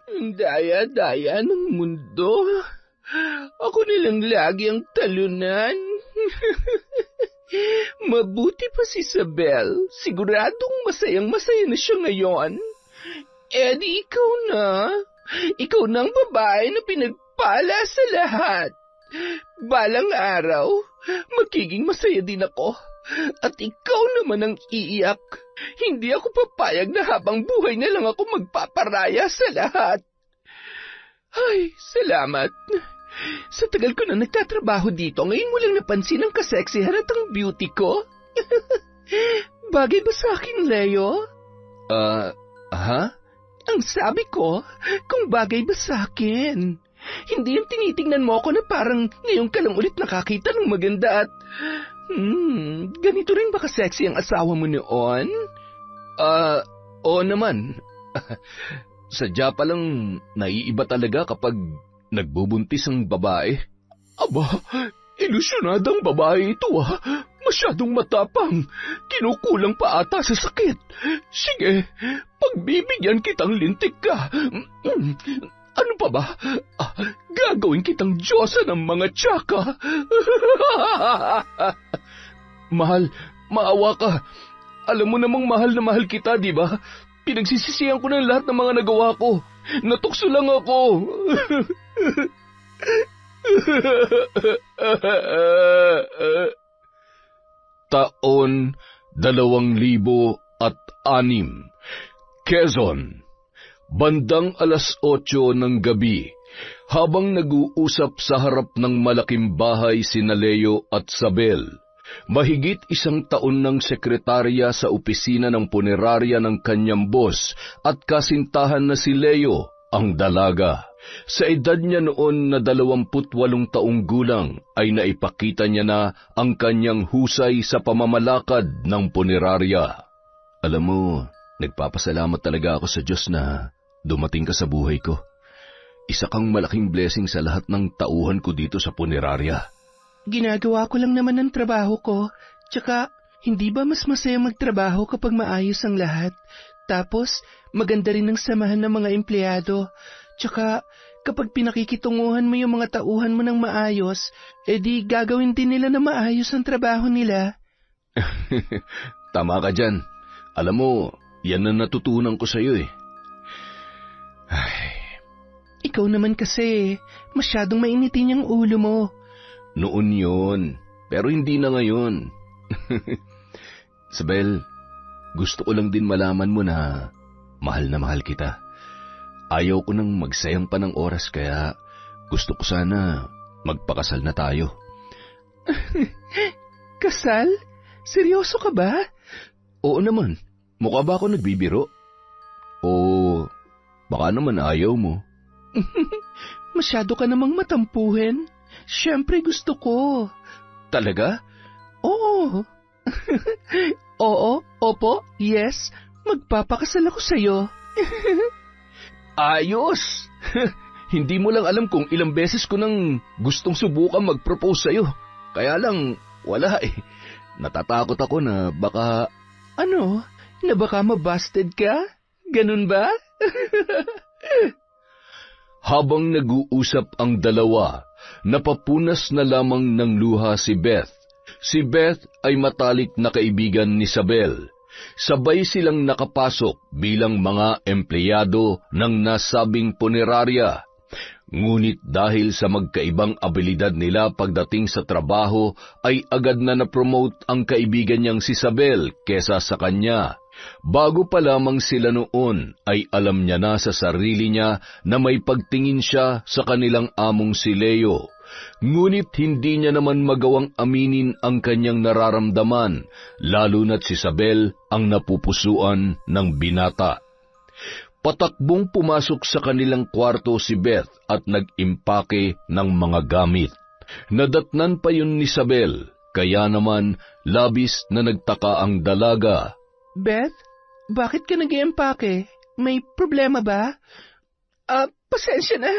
Ang daya-daya ng mundo. Ako nilang lagi ang talunan. Mabuti pa si Isabel. Siguradong masayang-masaya na siya ngayon. Eddie, ikaw na. Ikaw na ang babae na pinagpala sa lahat. Balang araw, magiging masaya din ako. At ikaw naman ang iiyak. Hindi ako papayag na habang buhay na lang ako magpaparaya sa lahat. Ay, salamat. Sa tagal ko na nagtatrabaho dito, ngayon mo lang napansin ang kaseksihan at ang beauty ko. Bagay ba sa akin, Leo? Ha? Ang sabi ko, kung bagay ba sa akin. Hindi yung tinitingnan mo ako na parang ngayon ka lang ulit nakakita ng maganda at... ganito rin ba ka-sexy ang asawa mo noon? Oo naman. Sadya palang naiiba talaga kapag nagbubuntis ang babae. Aba, ilusyonadang babae ito Masyadong matapang. Kinukulang pa ata sa sakit. Sige, pagbibigyan kitang lintik ka. Ano pa ba? Gagawin kitang diyosa ng mga tsaka. Mahal, maawa ka. Alam mo namang mahal na mahal kita, di ba? Pinagsisisihan ko ng lahat ng mga nagawa ko. Natukso lang ako. Taon 2006, Quezon. Bandang 8:00 ng gabi, habang nag-uusap sa harap ng malaking bahay sina Leo at Sabel, mahigit 1 taon ng sekretarya sa opisina ng punerarya ng kanyang boss at kasintahan na si Leo, ang dalaga. Sa edad niya noon na 28 taong gulang ay naipakita niya na ang kanyang husay sa pamamalakad ng punerarya. Alam mo, nagpapasalamat talaga ako sa Diyos na dumating ka sa buhay ko. Isa kang malaking blessing sa lahat ng tauhan ko dito sa punerarya. Ginagawa ko lang naman ang trabaho ko. Tsaka, hindi ba mas masaya magtrabaho kapag maayos ang lahat? Tapos, maganda rin ang samahan ng mga empleyado. Tsaka, kapag pinakikitunguhan mo yung mga tauhan mo ng maayos, edi gagawin din nila na maayos ang trabaho nila. Tama ka dyan. Alam mo, yan ang natutunan ko sa'yo eh. Ay. Ikaw naman kasi, masyadong mainitin yung ulo mo. Noon yun, pero hindi na ngayon. Sabel, gusto ko lang din malaman mo na mahal kita. Ayaw ko nang magsayang pa ng oras kaya gusto ko sana magpakasal na tayo. Kasal? Seryoso ka ba? Oo naman. Mukha ba ako nagbibiro? O baka naman ayaw mo. Masyado ka namang matampuhin. Siyempre gusto ko. Talaga? Oo. Oo, opo, yes. Magpapakasal ako sa'yo. Ayos! Hindi mo lang alam kung ilang beses ko nang gustong subukan mag-propose sa'yo. Kaya lang, wala eh. Natatakot ako na baka... Ano? Na baka mabusted ka? Ganun ba? Habang nag-uusap ang dalawa, napapunas na lamang ng luha si Beth. Si Beth ay matalik na kaibigan ni Sabel. Sabay silang nakapasok bilang mga empleyado ng nasabing punerarya. Ngunit dahil sa magkaibang abilidad nila pagdating sa trabaho, ay agad na na-promote ang kaibigan niyang si Sabel kesa sa kanya. Bago pa lamang sila noon, ay alam niya na sa sarili niya na may pagtingin siya sa kanilang among si Leo. Ngunit hindi niya naman magawang aminin ang kanyang nararamdaman, lalo na't si Sabel ang napupusuan ng binata. Patakbong pumasok sa kanilang kwarto si Beth at nag-impake ng mga gamit. Nadatnan pa yun ni Sabel, kaya naman labis na nagtaka ang dalaga. Beth, bakit ka nag-iempake? May problema ba? Pasensya na.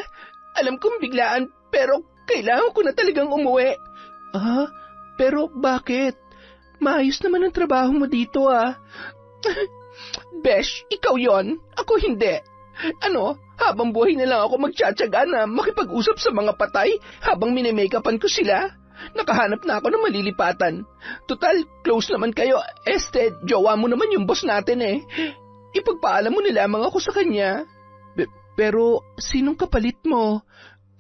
Alam kong biglaan, pero kailangan ko na talagang umuwi. Pero bakit? Maayos naman ang trabaho mo dito, Besh, ikaw yon, ako hindi. Ano, habang buhay na lang ako magtsatsaga na makipag-usap sa mga patay habang minimakeupan ko sila. Nakahanap na ako ng malilipatan. Total, close naman kayo. Jowa mo naman yung boss natin eh. Ipagpaalam mo na lamang ako sa kanya. Pero, sinong kapalit mo?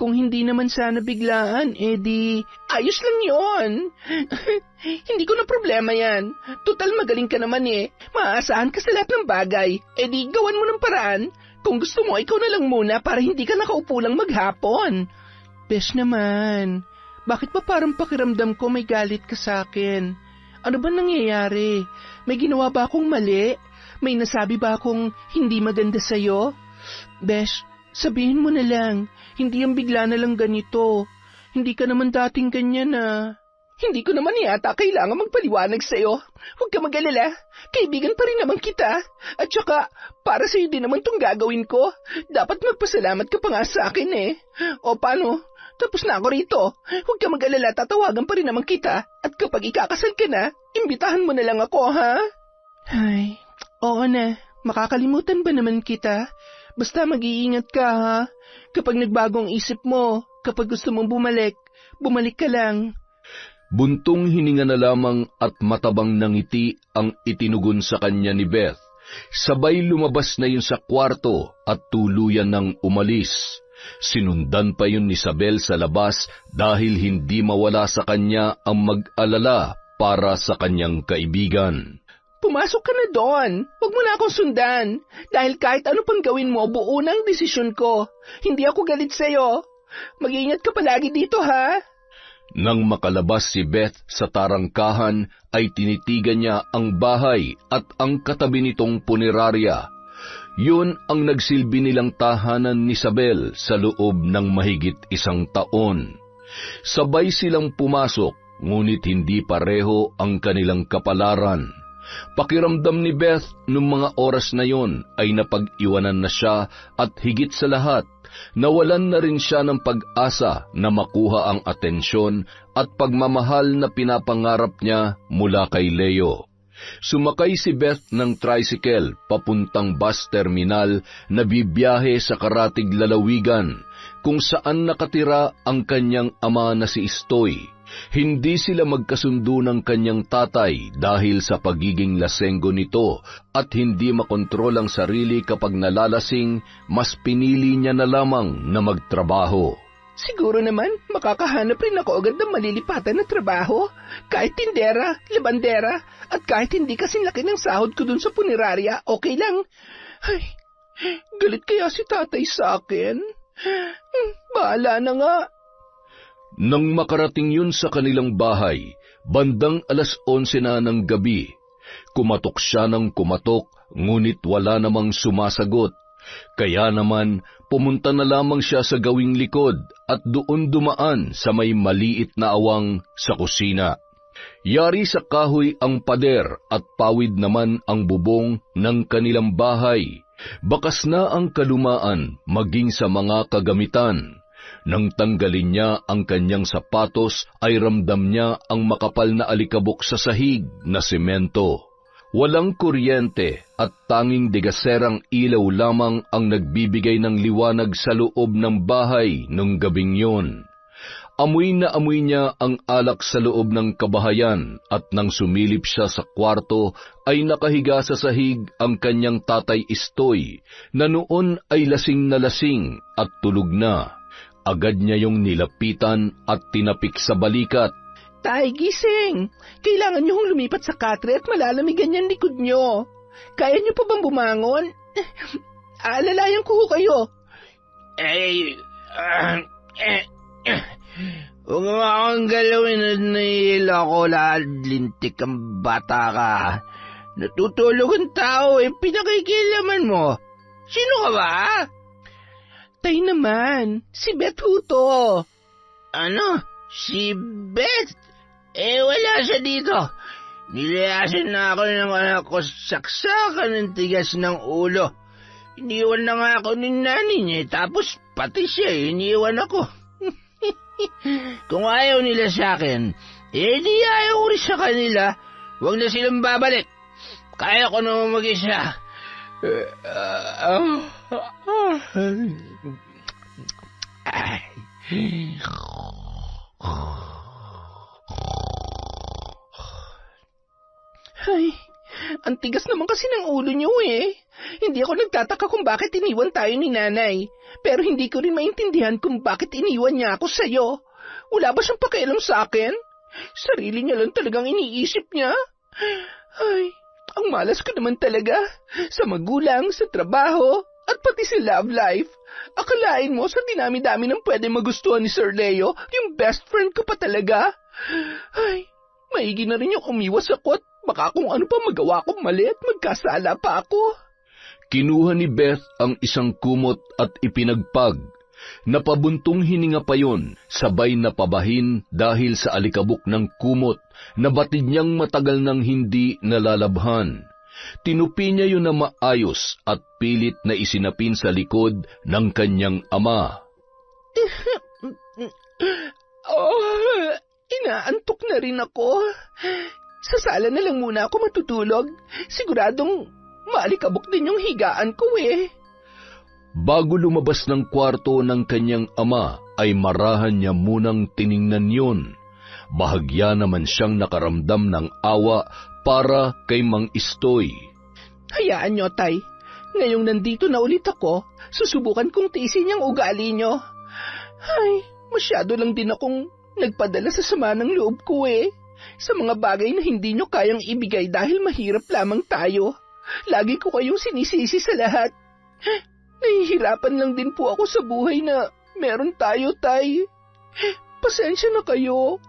Kung hindi naman sana biglaan, di ayos lang yon. Hindi ko na problema yan. Total, magaling ka naman eh. Maaasahan ka sa lahat ng bagay. Di gawan mo ng paraan. Kung gusto mo, ikaw na lang muna para hindi ka nakaupo lang maghapon. Bes naman. Bakit ba parang pakiramdam ko may galit ka sa akin? Ano ba nangyayari? May ginawa ba akong mali? May nasabi ba akong hindi maganda sa'yo? Besh, sabihin mo na lang, hindi yung bigla na lang ganito. Hindi ka naman dating ganyan ah. Hindi ko naman yata kailangan magpaliwanag sa'yo. Huwag ka mag-alala, kaibigan pa rin naman kita. At saka, para sa'yo din naman itong gagawin ko. Dapat magpasalamat ka pa nga sa akin eh. O paano? Tapos na ako rito. Huwag ka mag-alala, tatawagan pa rin naman kita. At kapag ikakasal ka na, imbitahan mo na lang ako, ha? Ay, oo na. Makakalimutan ba naman kita? Basta mag-iingat ka, ha? Kapag nagbagong isip mo, kapag gusto mong bumalik, bumalik ka lang. Buntong hininga na lamang at matabang ng ngiti ang itinugon sa kanya ni Beth. Sabay lumabas na yun sa kwarto at tuluyan ng umalis. Sinundan pa yun ni Isabel sa labas dahil hindi mawala sa kanya ang mag-alala para sa kanyang kaibigan. Pumasok ka na doon. Huwag mo na akong sundan. Dahil kahit ano pang gawin mo, buo na ang desisyon ko. Hindi ako galit sa'yo. Mag-iingat ka palagi dito, ha? Nang makalabas si Beth sa tarangkahan, ay tinitigan niya ang bahay at ang katabi nitong punerarya. Yun ang nagsilbi nilang tahanan ni Isabel sa loob ng mahigit 1 taon. Sabay silang pumasok, ngunit hindi pareho ang kanilang kapalaran. Pakiramdam ni Beth nung mga oras na yon ay napag-iwanan na siya at higit sa lahat, nawalan na rin siya ng pag-asa na makuha ang atensyon at pagmamahal na pinapangarap niya mula kay Leo. Sumakay si Beth ng tricycle papuntang bus terminal na bibiyahe sa Karatig Lalawigan, kung saan nakatira ang kanyang ama na si Istoy. Hindi sila magkasundo ng kanyang tatay dahil sa pagiging lasenggo nito at hindi makontrol ang sarili kapag nalalasing, mas pinili niya na lamang na magtrabaho. Siguro naman, makakahanap rin ako agad ng malilipatan na trabaho. Kahit tindera, labandera, at kahit hindi kasing laki ng sahod ko dun sa punerarya, okay lang. Ay, galit kaya si tatay sa akin? Bahala na nga. Nang makarating yun sa kanilang bahay, bandang 11:00 na ng gabi. Kumatok siya ng kumatok, ngunit wala namang sumasagot. Kaya naman, pumunta na lamang siya sa gawing likod at doon dumaan sa may maliit na awang sa kusina. Yari sa kahoy ang pader at pawid naman ang bubong ng kanilang bahay. Bakas na ang kalumaan maging sa mga kagamitan. Nang tanggalin niya ang kanyang sapatos ay ramdam niya ang makapal na alikabok sa sahig na semento. Walang kuryente at tanging degaserang ilaw lamang ang nagbibigay ng liwanag sa loob ng bahay nung gabing yun. Amoy na amoy niya ang alak sa loob ng kabahayan at nang sumilip siya sa kwarto ay nakahiga sa sahig ang kanyang tatay Istoy na noon ay lasing na lasing at tulog na. Agad niya yung nilapitan at tinapik sa balikat. Tay, gising! Kailangan niyo hong lumipat sa katre at malalamigan yung likod niyo. Kaya niyo pa bang bumangon? Aalalayan ko kayo. Huwag mo akong galawin at nahihila ko lahat, lintik ang bata ka. Natutulog ang tao pinakikilaman mo. Sino ka ba? Tay naman, si Beth Huto. Ano? Si Beth? Wala siya dito. Nilayasan na ako ng anak ko, saksakan ng tigas ng ulo. Iniwan na nga ako ng nanay niya, tapos pati siya, iniwan ako. Kung ayaw nila sa akin, di ayaw ko rin sa kanila. Huwag na silang babalik. Kaya ko naman mag-isa. Ay. Ay, ang tigas naman kasi ng ulo niyo eh. Hindi ako nagtataka kung bakit iniwan tayo ni nanay. Pero hindi ko rin maintindihan kung bakit iniwan niya ako sa'yo. Wala ba siyang pakialam sa akin? Sarili niya lang talagang iniisip niya. Ay, ang malas ko naman talaga. Sa magulang, sa trabaho, at pati sa love life. Akalain mo sa dinami-dami ng pwede magustuhan ni Sir Leo, yung best friend ko pa talaga. Ay, maigi na rin yung umiwas ako at baka kung ano pa magawa kong mali at magkasala pa ako. Kinuha ni Beth ang isang kumot at ipinagpag. Napabuntong hininga pa yon, sabay napabahin dahil sa alikabok ng kumot na batid niyang matagal nang hindi nalalabhan. Tinupi niya yun na maayos at pilit na isinapin sa likod ng kanyang ama. Inaantok na rin ako. Sa sala na lang muna ako matutulog. Siguradong maalikabok din yung higaan ko eh. Bago lumabas ng kwarto ng kanyang ama, ay marahan niya munang tiningnan yun. Bahagya naman siyang nakaramdam ng awa para kay Mang Istoy. Hayaan nyo, Tay. Ngayong nandito na ulit ako, susubukan kong tiisin yung ugali nyo. Ay, masyado lang din akong nagpadala sa sama ng loob ko eh. Sa mga bagay na hindi nyo kayang ibigay dahil mahirap lamang tayo. Lagi ko kayong sinisisi sa lahat. Nahihirapan lang din po ako sa buhay na meron tayo, Tay. Pasensya na kayo.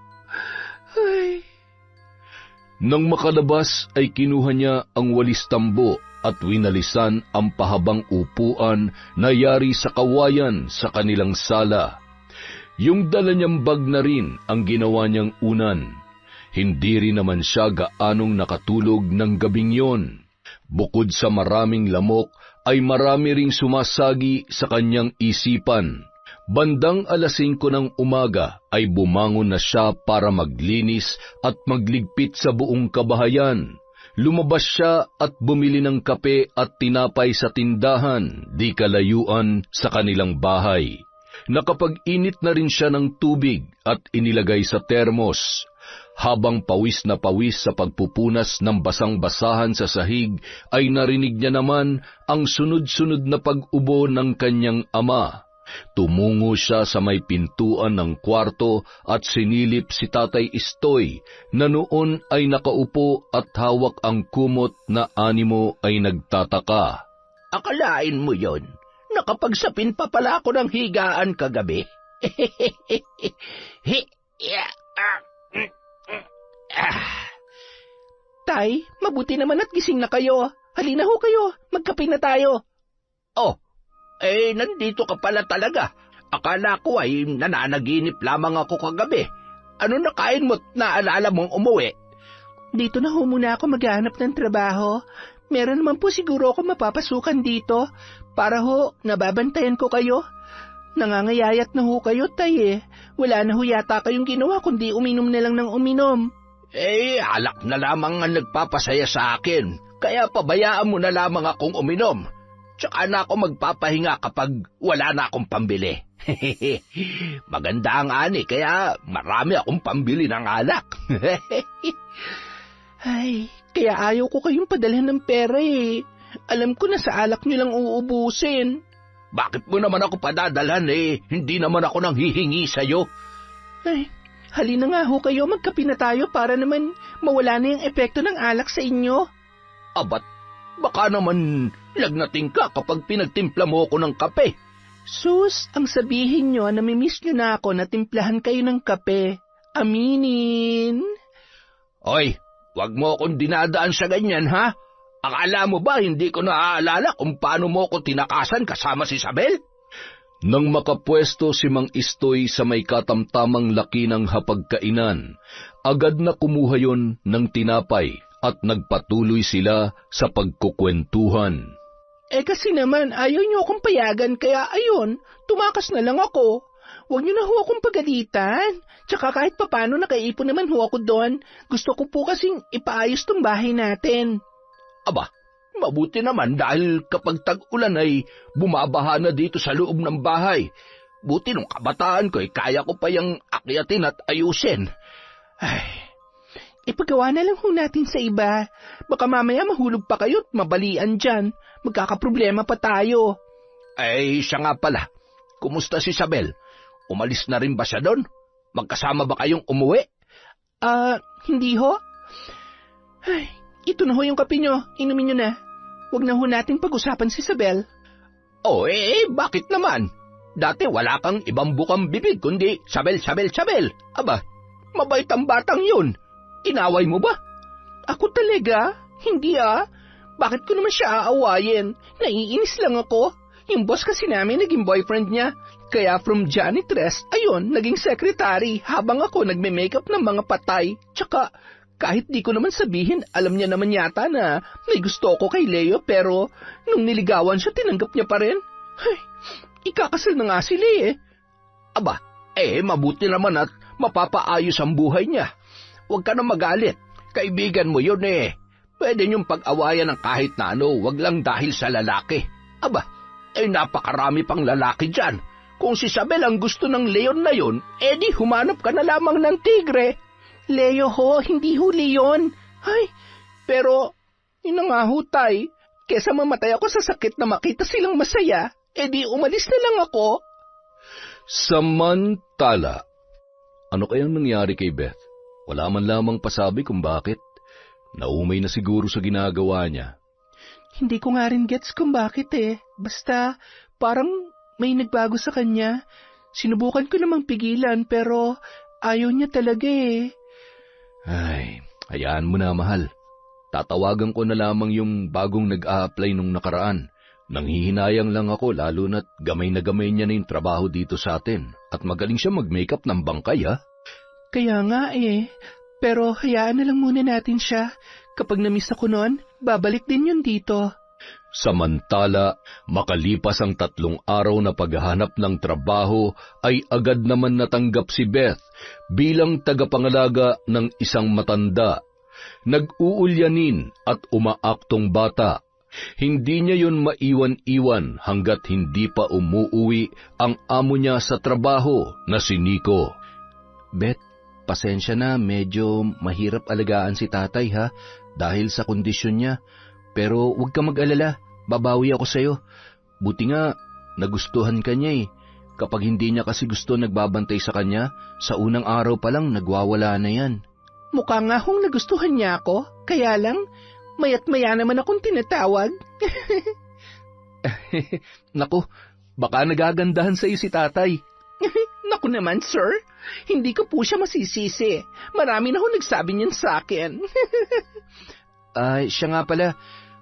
Ay. Nang makalabas ay kinuha niya ang walis tambo at winalisan ang pahabang upuan na yari sa kawayan sa kanilang sala. Yung dala niyang bag na rin ang ginawa niyang unan. Hindi rin naman siya gaanong nakatulog ng gabing yon. Bukod sa maraming lamok, ay marami ring sumasagi sa kanyang isipan. Bandang 5:00 ng umaga ay bumangon na siya para maglinis at magligpit sa buong kabahayan. Lumabas siya at bumili ng kape at tinapay sa tindahan, di kalayuan sa kanilang bahay. Nakapag-init na rin siya ng tubig at inilagay sa termos. Habang pawis na pawis sa pagpupunas ng basang-basahan sa sahig, ay narinig niya naman ang sunod-sunod na pag-ubo ng kanyang ama. Tumungo siya sa may pintuan ng kwarto at sinilip si Tatay Istoy na noon ay nakaupo at hawak ang kumot na animo ay nagtataka. Akalain mo yon? Nakapagsapin pa pala ako ng higaan kagabi. Tay, mabuti naman at gising na kayo. Halina ho kayo, magkape na tayo. Oh, nandito ka pala talaga. Akala ko ay nananaginip lamang ako kagabi. Ano nakain mo't naalala mong umuwi? Dito na ho muna ako maghahanap ng trabaho. Meron naman po siguro ako mapapasukan dito. Para ho, nababantayan ko kayo. Nangangayayat na ho kayo, Tay eh. Wala na ho yata kayong ginawa kundi uminom na lang ng uminom. Alak na lamang ang nagpapasaya sa akin. Kaya pabayaan mo na lamang akong uminom. Tsaka na ako magpapahinga kapag wala na akong pambili. Maganda ang ani, kaya marami akong pambili ng alak. Ay, kaya ayaw ko kayong padalhan ng pera eh. Alam ko na sa alak niyo lang uubusin. Bakit mo naman ako padadalhan eh? Hindi naman ako nang hihingi sa'yo. Ay, halina nga ho kayo, magkape na tayo para naman mawala na yung epekto ng alak sa inyo. Abat, baka naman lagnating ka kapag pinagtimpla mo ako ng kape. Sus, ang sabihin nyo, namimiss nyo na ako na timplahan kayo ng kape. Aminin. Oy, wag mo akong dinadaan sa ganyan, ha? Akala mo ba hindi ko naaalala kung paano mo ako tinakasan kasama si Isabel? Nang makapwesto si Mang Istoy sa may katamtamang laki ng hapagkainan, agad na kumuha yon ng tinapay at nagpatuloy sila sa pagkukwentuhan. Kasi naman ayaw niyo akong payagan kaya ayun, tumakas na lang ako. Huwag niyo na ho akong pagalitan. Tsaka kahit papano nakaipon naman ho ako doon. Gusto ko po kasing ipaayos tong bahay natin. Aba, Mabuti naman dahil kapag tag-ulan ay bumabaha na dito sa loob ng bahay. Buti nung kabataan ko ay kaya ko pa yung akyatin at ayusin. Ay, ipagawa na lang ho natin sa iba. Baka mamaya mahulog pa kayo at mabalian dyan. Magkakaproblema pa tayo. Ay, siya nga pala. Kumusta si Isabel? Umalis na rin ba siya doon? Magkasama ba kayong umuwi? Hindi ho. Ay, ito na ho yung kape nyo. Inumin nyo na. Huwag na ho natin pag-usapan si Isabel. Bakit naman? Dati wala kang ibang bukang bibig kundi Sabel. Aba, mabait ang batang yun. Inaway mo ba? Ako talaga? Hindi Bakit ko naman siya aawayin? Naiinis lang ako. Yung boss kasi namin naging boyfriend niya. Kaya from janitress, naging secretary habang ako nagme-makeup ng mga patay. Tsaka, kahit di ko naman sabihin, alam niya naman yata na may gusto ko kay Leo pero nung niligawan siya, tinanggap niya pa rin. Ay, ikakasal na nga sila Aba, mabuti naman at mapapaayos ang buhay niya. Huwag ka na magalit. Kaibigan mo yun Pwede niyong pag-awayan ng kahit na wag lang dahil sa lalaki. Aba, napakarami pang lalaki dyan. Kung si Isabel ang gusto ng leon na yun, di humanap ka na lamang ng tigre. Leo ho, hindi ho leon. Ay, pero, yun nga ho tay. Kesa mamatay ako sa sakit na makita silang masaya, di umalis na lang ako. Samantala, ano kayang nangyari kay Beth? Wala man lamang pasabi kung bakit. Naumay na siguro sa ginagawa niya. Hindi ko nga rin gets kung bakit Basta, parang may nagbago sa kanya. Sinubukan ko namang pigilan pero ayaw niya talaga Ay, hayaan mo na mahal. Tatawagan ko na lamang yung bagong nag-a-apply nung nakaraan. Nanghihinayang lang ako lalo na't gamay na gamay niya na yung trabaho dito sa atin. At magaling siya mag-makeup ng bangkay Kaya nga Pero hayaan na lang muna natin siya. Kapag na-miss ako noon, babalik din yun dito. Samantala, makalipas ang 3 araw na paghahanap ng trabaho, ay agad naman natanggap si Beth bilang tagapangalaga ng isang matanda. Nag-uulyanin at umaaktong bata. Hindi niya yun maiwan-iwan hanggat hindi pa umuuwi ang amo niya sa trabaho na si Nico. Beth, pasensya na, medyo mahirap alagaan si tatay dahil sa kondisyon niya. Pero huwag ka mag-alala, babawi ako sa'yo. Buti nga, nagustuhan ka niya Kapag hindi niya kasi gusto nagbabantay sa kanya, sa unang araw pa lang nagwawala na yan. Mukha nga hong nagustuhan niya ako, kaya lang, mayat maya naman akong tinatawag. Naku, baka nagagandahan sa'yo si tatay. Naku naman, sir, hindi ko po siya masisisi. Marami na ho nagsabi niyan sa akin. Siya nga pala,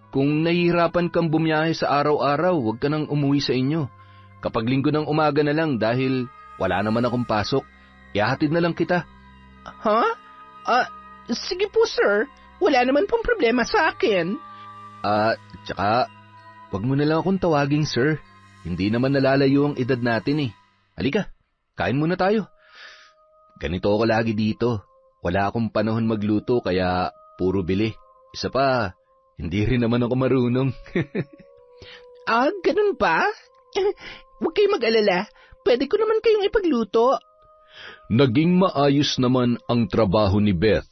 kung nahihirapan kang bumiyahe sa araw-araw, huwag ka nang umuwi sa inyo. Kapag linggo ng umaga na lang dahil wala naman akong pasok, ihahatid na lang kita. Sige po sir, wala naman pong problema sa akin. Tsaka, huwag mo na lang akong tawaging sir. Hindi naman nalalayo ang edad natin Halika, kain muna tayo. Ganito ako lagi dito. Wala akong panahon magluto kaya puro bili. Isa pa, hindi rin naman ako marunong. Ganun ba? Huwag kayong mag-alala. Pwede ko naman kayong ipagluto. Naging maayos naman ang trabaho ni Beth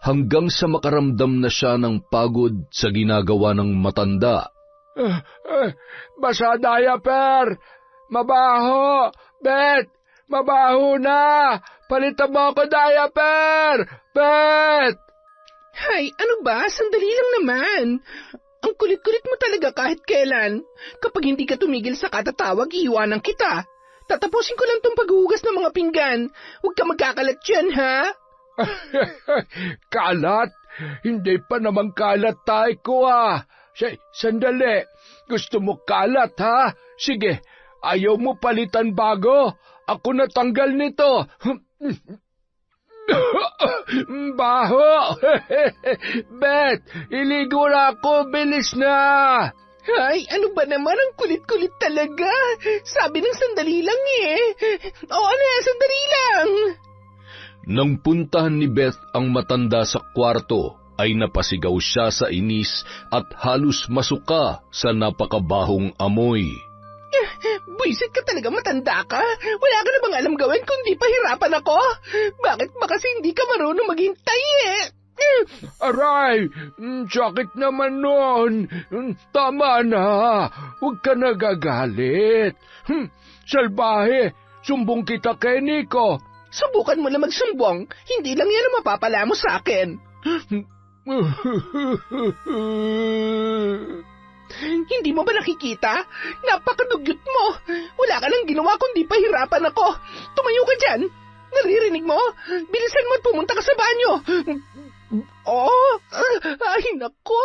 hanggang sa makaramdam na siya ng pagod sa ginagawa ng matanda. Basa diaper! Mabaho! Beth! Mabaho na! Palitan mo ako diaper! Beth! Hay, ano ba? Sandali lang naman. Ang kulit-kulit mo talaga kahit kailan. Kapag hindi ka tumigil sa katatawag, iiwanan kita. Tatapusin ko lang tong paghuhugas ng mga pinggan. Huwag ka magkakalat dyan, ha? Kalat? Hindi pa naman kalat tayo ko, Sandali. Gusto mo kalat, ha? Sige, ayaw mo palitan bago? Ako natanggal nito. Baho! Beth, iligo na ako, bilis na! Ay, ano ba naman, ang kulit-kulit talaga. Sabi ng sandali lang Oo na, sandali lang. Nang puntahan ni Beth ang matanda sa kwarto, ay napasigaw siya sa inis at halos masuka sa napakabahong amoy. Buisit ka talaga, matanda ka. Wala ka na bang alam gawin kundi pahirapan ako? Bakit ba kasi hindi ka marunong maghintay Aray, sakit naman nun. Tama na, huwag ka nagagalit. Salbahe, sumbong kita kay Nico. Subukan mo na magsumbong. Hindi lang yan ang mapapala mo sa akin. Hindi mo ba nakikita? Napakadugyot mo. Wala ka nang ginawa kundi pahirapan ako. Tumayo ka dyan. Naririnig mo? Bilisan mo at pumunta ka sa banyo. Ay nako.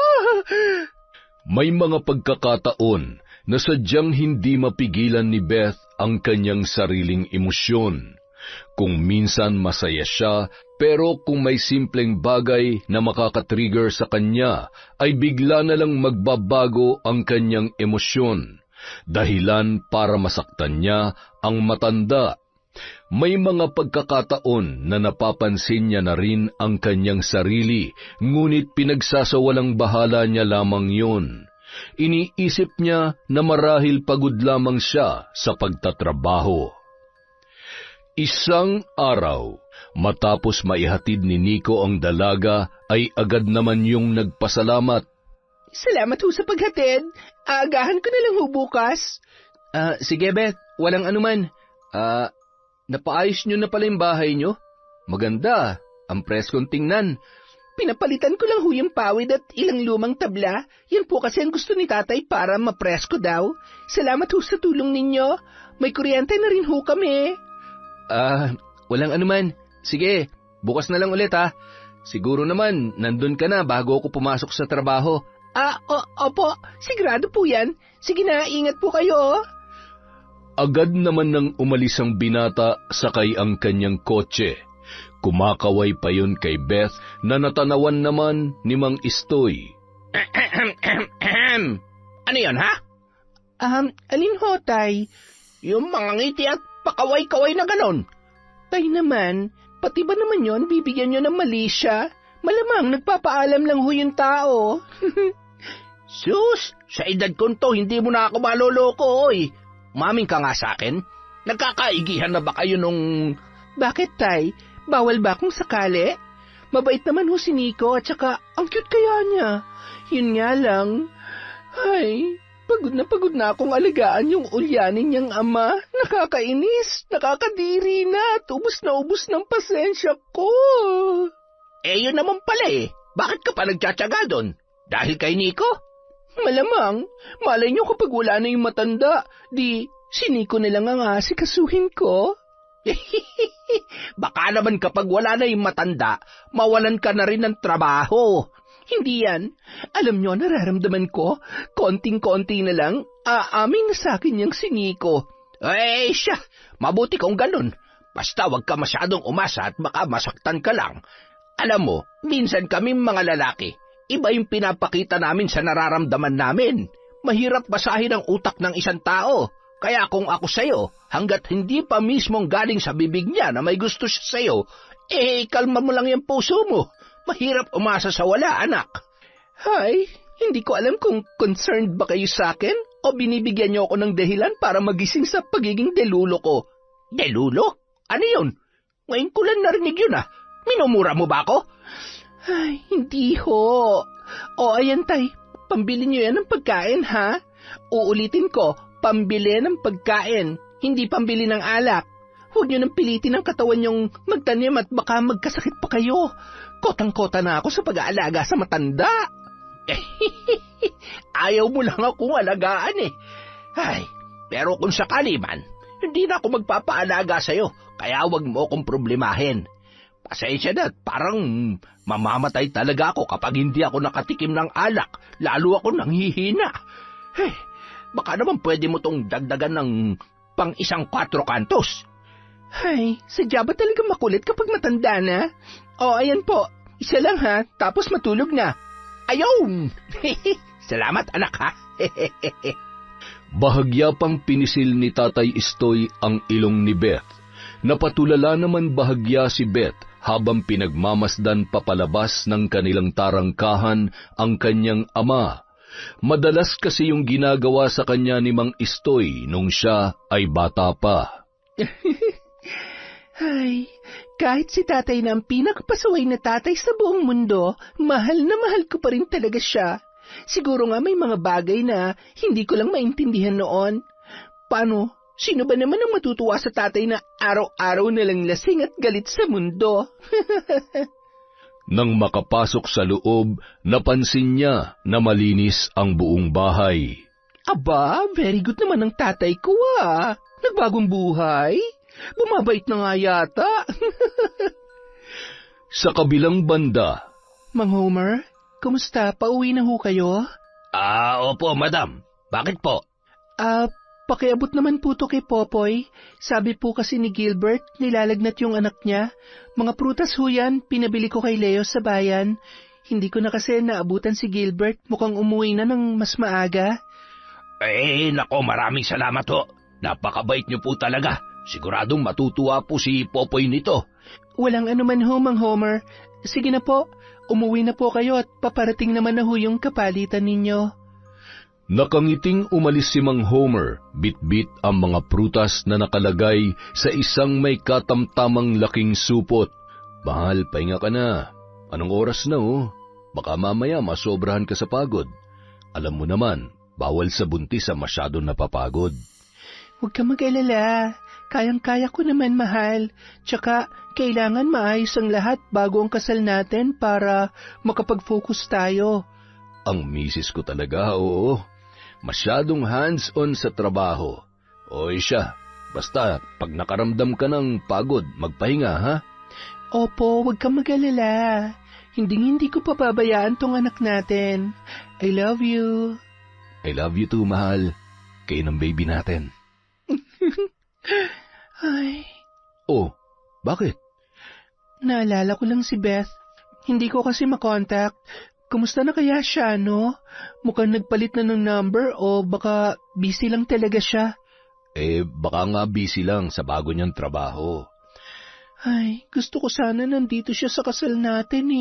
May mga pagkakataon na sadyang hindi mapigilan ni Beth ang kanyang sariling emosyon. Kung minsan masaya siya, pero kung may simpleng bagay na makakatrigger sa kanya, ay bigla na lang magbabago ang kanyang emosyon, dahilan para masaktan niya ang matanda. May mga pagkakataon na napapansin niya na rin ang kanyang sarili, ngunit pinagsasawalang bahala niya lamang yun. Iniisip niya na marahil pagod lamang siya sa pagtatrabaho. Isang araw, matapos maihatid ni Nico ang dalaga, ay agad naman yung nagpasalamat. Salamat ho sa paghatid. Aagahan ko na lang ho bukas. Sige Beth, walang anuman. Napaayos nyo na pala yung bahay nyo? Maganda, ang preskong tingnan. Pinapalitan ko lang ho yung pawid at ilang lumang tabla. Yan po kasi ang gusto ni tatay para mapresko daw. Salamat ho sa tulong ninyo. May kuryente na rin ho kami. Walang anuman. Sige, bukas na lang ulit ha. Siguro naman, nandun ka na bago ako pumasok sa trabaho. Opo, sigurado po yan. Sige na, ingat po kayo. Agad naman nang umalis ang binata sakay ang kanyang kotse. Kumakaway pa yun kay Beth na natanawan naman ni Mang Istoy. Ano yun, ha? Alin ho, tay? Yung mga ngiti at pakaway-kaway na ganon. Tay naman, pati ba naman yon bibigyan nyo ng mali siya? Malamang nagpapaalam lang ho yung tao. Sus, sa edad ko to, hindi mo na ako maloloko, oy. Maming ka nga sa akin. Nagkakaigihan na ba kayo nung... Bakit, tay? Bawal ba kung sakali? Mabait naman ho si Nico at saka ang cute kaya niya. Yun nga lang. Ay, pagod na akong alagaan yung ulyanin niyang ama. Nakakainis, nakakadiri na at ubus ng pasensya ko. Yun naman pala Bakit ka pa nagtsatsaga doon? Dahil kay Nico? Malamang, malay niyo kapag wala na yung matanda, di si Nico na lang ang asikasuhin ko. Baka naman kapag wala na yung matanda, mawalan ka na rin ng trabaho. Hindi yan. Alam nyo, nararamdaman ko, konting-konti na lang, aamin na sa akin yung si Nico. Siya, mabuti kung ganun. Basta wag ka masyadong umasa at baka masaktan ka lang. Alam mo, minsan kami mga lalaki, iba yung pinapakita namin sa nararamdaman namin. Mahirap basahin ang utak ng isang tao. Kaya kung ako sa'yo, hanggat hindi pa mismong galing sa bibig niya na may gusto siya sa'yo, kalma mo lang yung puso mo. Mahirap umasa sa wala, anak. Hay, hindi ko alam kung concerned ba kayo sa akin o binibigyan niyo ako ng dahilan para magising sa pagiging delulo ko. Delulo? Ano yun? Ngayon ko lang narinig yun Minumura mo ba ako? Ay, hindi ho. O ayan tay, pambili niyo yan ng pagkain ha? Uulitin ko, pambili ng pagkain, hindi pambili ng alak. Huwag niyo nang pilitin ang katawan niyong magtanim at baka magkasakit pa kayo. Kotang-kota na ako sa pag-aalaga sa matanda. Ayaw mo lang akong alagaan Ay, pero kung sakali man, hindi na ako magpapaalaga sa'yo, kaya huwag mo akong problemahin. Pasensya na, parang mamamatay talaga ako kapag hindi ako nakatikim ng alak, lalo ako nanghihina. Baka naman pwede mo tong dagdagan ng pang 1 4 kantos. Ay, sadya ba talaga makulit kapag matanda na? Ayan po, isa lang ha, tapos matulog na. Ayaw! Salamat anak ha. Bahagya pang pinisil ni Tatay Istoy ang ilong ni Beth. Napatulala naman bahagya si Beth habang pinagmamasdan papalabas ng kanilang tarangkahan ang kanyang ama. Madalas kasi yung ginagawa sa kanya ni Mang Istoy nung siya ay bata pa. Ay, kahit si tatay na ang pinakapasaway na tatay sa buong mundo, mahal na mahal ko pa rin talaga siya. Siguro nga may mga bagay na hindi ko lang maintindihan noon. Paano? Sino ba naman ang matutuwa sa tatay na araw-araw na lang lasing at galit sa mundo? Nang makapasok sa loob, napansin niya na malinis ang buong bahay. Aba, very good naman ang tatay ko Nagbagong buhay? Bumabait na nga yata. Sa kabilang banda, Mang Homer, kumusta? Pauwi na ho kayo? Opo, madam. Bakit po? Pakiabot naman po to kay Popoy. Sabi po kasi ni Gilbert, nilalagnat yung anak niya. Mga prutas ho yan, pinabili ko kay Leo sa bayan. Hindi ko na kasi naabutan si Gilbert, mukhang umuwi na ng mas maaga. Nako, maraming salamat ho. Napakabait niyo po talaga. Siguradong matutuwa po si Popoy nito. Walang anuman ho, Mang Homer. Sige na po, umuwi na po kayo at paparating naman na ho yung kapalitan ninyo. Nakangiting umalis si Mang Homer, bit-bit ang mga prutas na nakalagay sa isang may katamtamang laking supot. Mahal, pahinga ka na. Anong oras na Baka mamaya masobrahan ka sa pagod. Alam mo naman, bawal sa buntis ang masyadong napapagod. Huwag ka mag-alala. Kayang-kaya ko naman, mahal. Tsaka, kailangan maayos ang lahat bago ang kasal natin para makapag-focus tayo. Ang misis ko talaga, oo. Masyadong hands-on sa trabaho. Oy siya, basta pag nakaramdam ka ng pagod, magpahinga, ha? Opo, huwag kang mag-alala. Hindi ko pababayaan tong anak natin. I love you. I love you too, mahal. Kayo ng baby natin. Ay. Oh, bakit? Naalala ko lang si Beth. Hindi ko kasi makontakt. Kumusta na kaya siya, no? Mukhang nagpalit na ng number o baka busy lang talaga siya. Baka nga busy lang sa bago niyang trabaho. Ay, gusto ko sana nandito siya sa kasal natin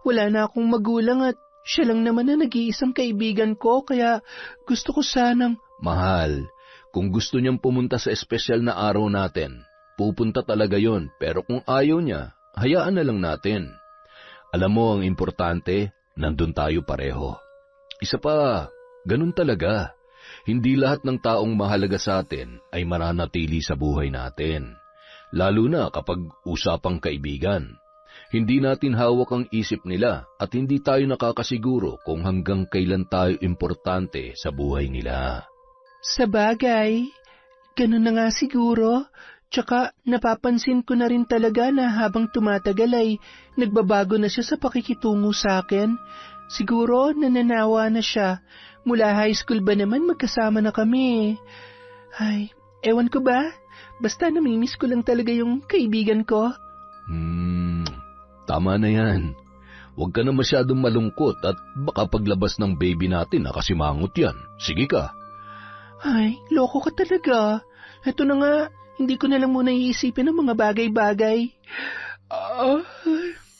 Wala na akong magulang at siya lang naman na nag-iisang kaibigan ko kaya gusto ko sanang... Mahal, kung gusto niyang pumunta sa espesyal na araw natin, pupunta talaga yon. Pero kung ayaw niya, hayaan na lang natin. Alam mo ang importante, nandun tayo pareho. Isa pa, ganun talaga. Hindi lahat ng taong mahalaga sa atin ay mananatili sa buhay natin. Lalo na kapag usapang kaibigan. Hindi natin hawak ang isip nila at hindi tayo nakakasiguro kung hanggang kailan tayo importante sa buhay nila. Sabagay, ganun na nga siguro. Tsaka napapansin ko na rin talaga na habang tumatagal ay nagbabago na siya sa pakikitungo sa akin. Siguro nananawa na siya. Mula high school ba naman magkasama na kami. Ay, ewan ko ba? Basta namimiss ko lang talaga yung kaibigan ko. Tama na yan. Huwag ka na masyadong malungkot at baka paglabas ng baby natin nakasimangot yan. Sige ka. Ay, loko ka talaga. Ito na nga, hindi ko na lang muna iisipin ang mga bagay-bagay.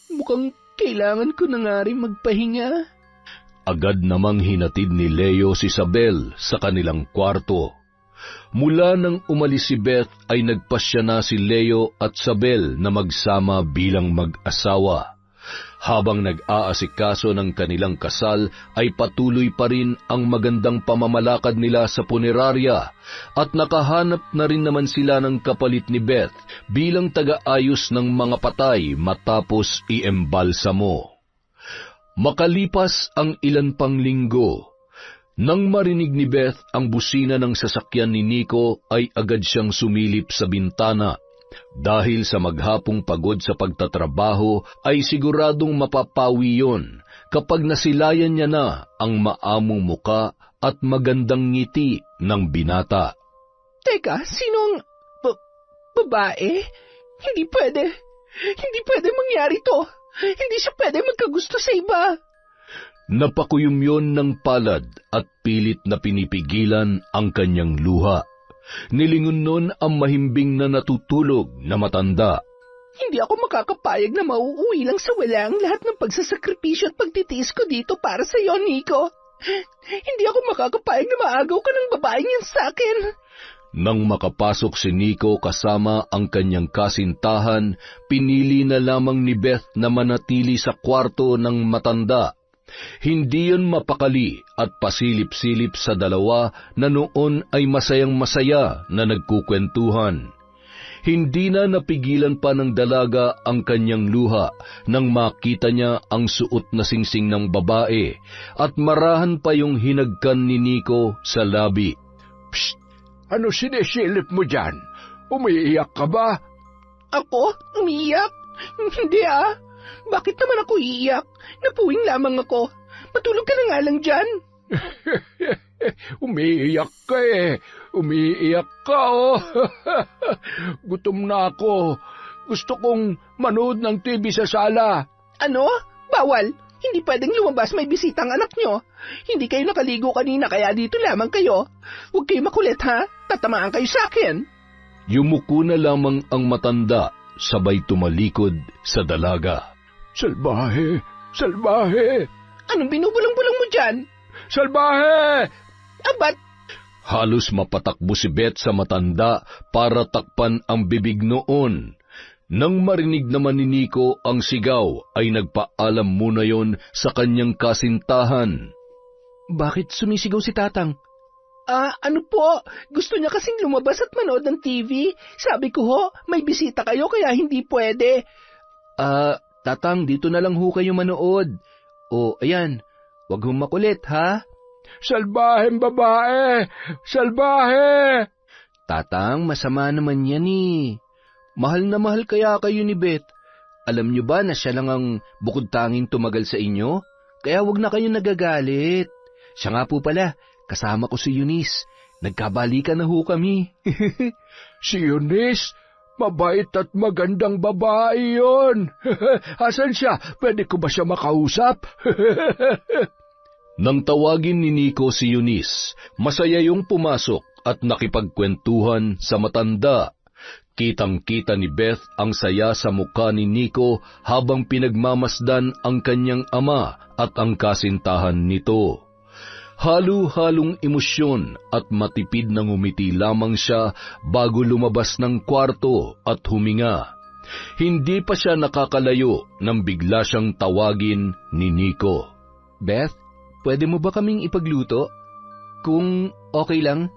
Mukhang kailangan ko na nga rin magpahinga. Agad namang hinatid ni Leo si Isabel sa kanilang kwarto. Mula nang umalis si Beth ay nagpasya na si Leo at Isabel na magsama bilang mag-asawa. Habang nag-aasikaso ng kanilang kasal ay patuloy pa rin ang magandang pamamalakad nila sa punerarya at nakahanap na rin naman sila ng kapalit ni Beth bilang taga-ayos ng mga patay matapos iembalsamo. Makalipas ang ilan pang linggo, nang marinig ni Beth ang busina ng sasakyan ni Nico ay agad siyang sumilip sa bintana. Dahil sa maghapong pagod sa pagtatrabaho ay siguradong mapapawi yon kapag nasilayan niya na ang maamong muka at magandang ngiti ng binata. Teka, sinong babae? Hindi pwede mangyari to. Hindi siya pwede magkagusto sa iba. Napakuyom ng palad at pilit na pinipigilan ang kanyang luha. Nilingon nun ang mahimbing na natutulog na matanda. Hindi ako makakapayag na mauuwi lang sa wala ang lahat ng pagsasakripisyo at pagtitiis ko dito para sa iyo, Nico. Hindi ako makakapayag na maagaw ka ng babaeng yan sa akin. Nang makapasok si Nico kasama ang kanyang kasintahan, pinili na lamang ni Beth na manatili sa kwarto ng matanda. Hindi yun mapakali at pasilip-silip sa dalawa na noon ay masayang-masaya na nagkukwentuhan. Hindi na napigilan pa ng dalaga ang kanyang luha nang makita niya ang suot na singsing ng babae at marahan pa yung hinagkan ni Nico sa labi. Psst! Ano sinisilip mo dyan? Umiiyak ka ba? Ako? Umiiyak? Hindi ah. Bakit naman ako iiyak? Napuwing lamang ako. Matulog ka na nga lang dyan. Umiiyak ka eh. Umiiyak ka oh. Gutom na ako. Gusto kong manood ng TV sa sala. Ano? Bawal. Hindi pwedeng lumabas, may bisita ang anak nyo. Hindi kayo nakaligo kanina kaya dito lamang kayo. Huwag kayo makulit ha. Tatamaan kayo sa akin. Yumuko na lamang ang matanda, sabay tumalikod sa dalaga. Salbahe! Salbahe! Anong binubulong-bulong mo dyan? Salbahe! Abat! Halos mapatakbo si Beth sa matanda para takpan ang bibig noon. Nang marinig naman ni Nico ang sigaw, ay nagpaalam muna yon sa kanyang kasintahan. Bakit sumisigaw si Tatang? Ano po? Gusto niya kasing lumabas at manood ng TV. Sabi ko ho, may bisita kayo kaya hindi pwede. Tatang, dito na lang ho kayo manood. O, ayan, wag hong makulit, ha? Salbaheng babae! Salbahe! Tatang, masama naman yan eh. Mahal na mahal kaya kayo ni Beth. Alam niyo ba na siya lang ang bukod tanging tumagal sa inyo? Kaya wag na kayo nagagalit. Siya nga po pala, kasama ko si Eunice. Nagkabalikan na ho kami. Si Eunice? Mabait at magandang babae yun. Asan siya? Pwede ko ba siya makausap? Nang tawagin ni Nico si Eunice, masaya yung pumasok at nakipagkwentuhan sa matanda. Kitang-kita ni Beth ang saya sa mukha ni Nico habang pinagmamasdan ang kanyang ama at ang kasintahan nito. Halo-halong emosyon at matipid na ngumiti lamang siya bago lumabas ng kwarto at huminga. Hindi pa siya nakakalayo nang bigla siyang tawagin ni Nico. Beth, pwede mo ba kaming ipagluto? Kung okay lang?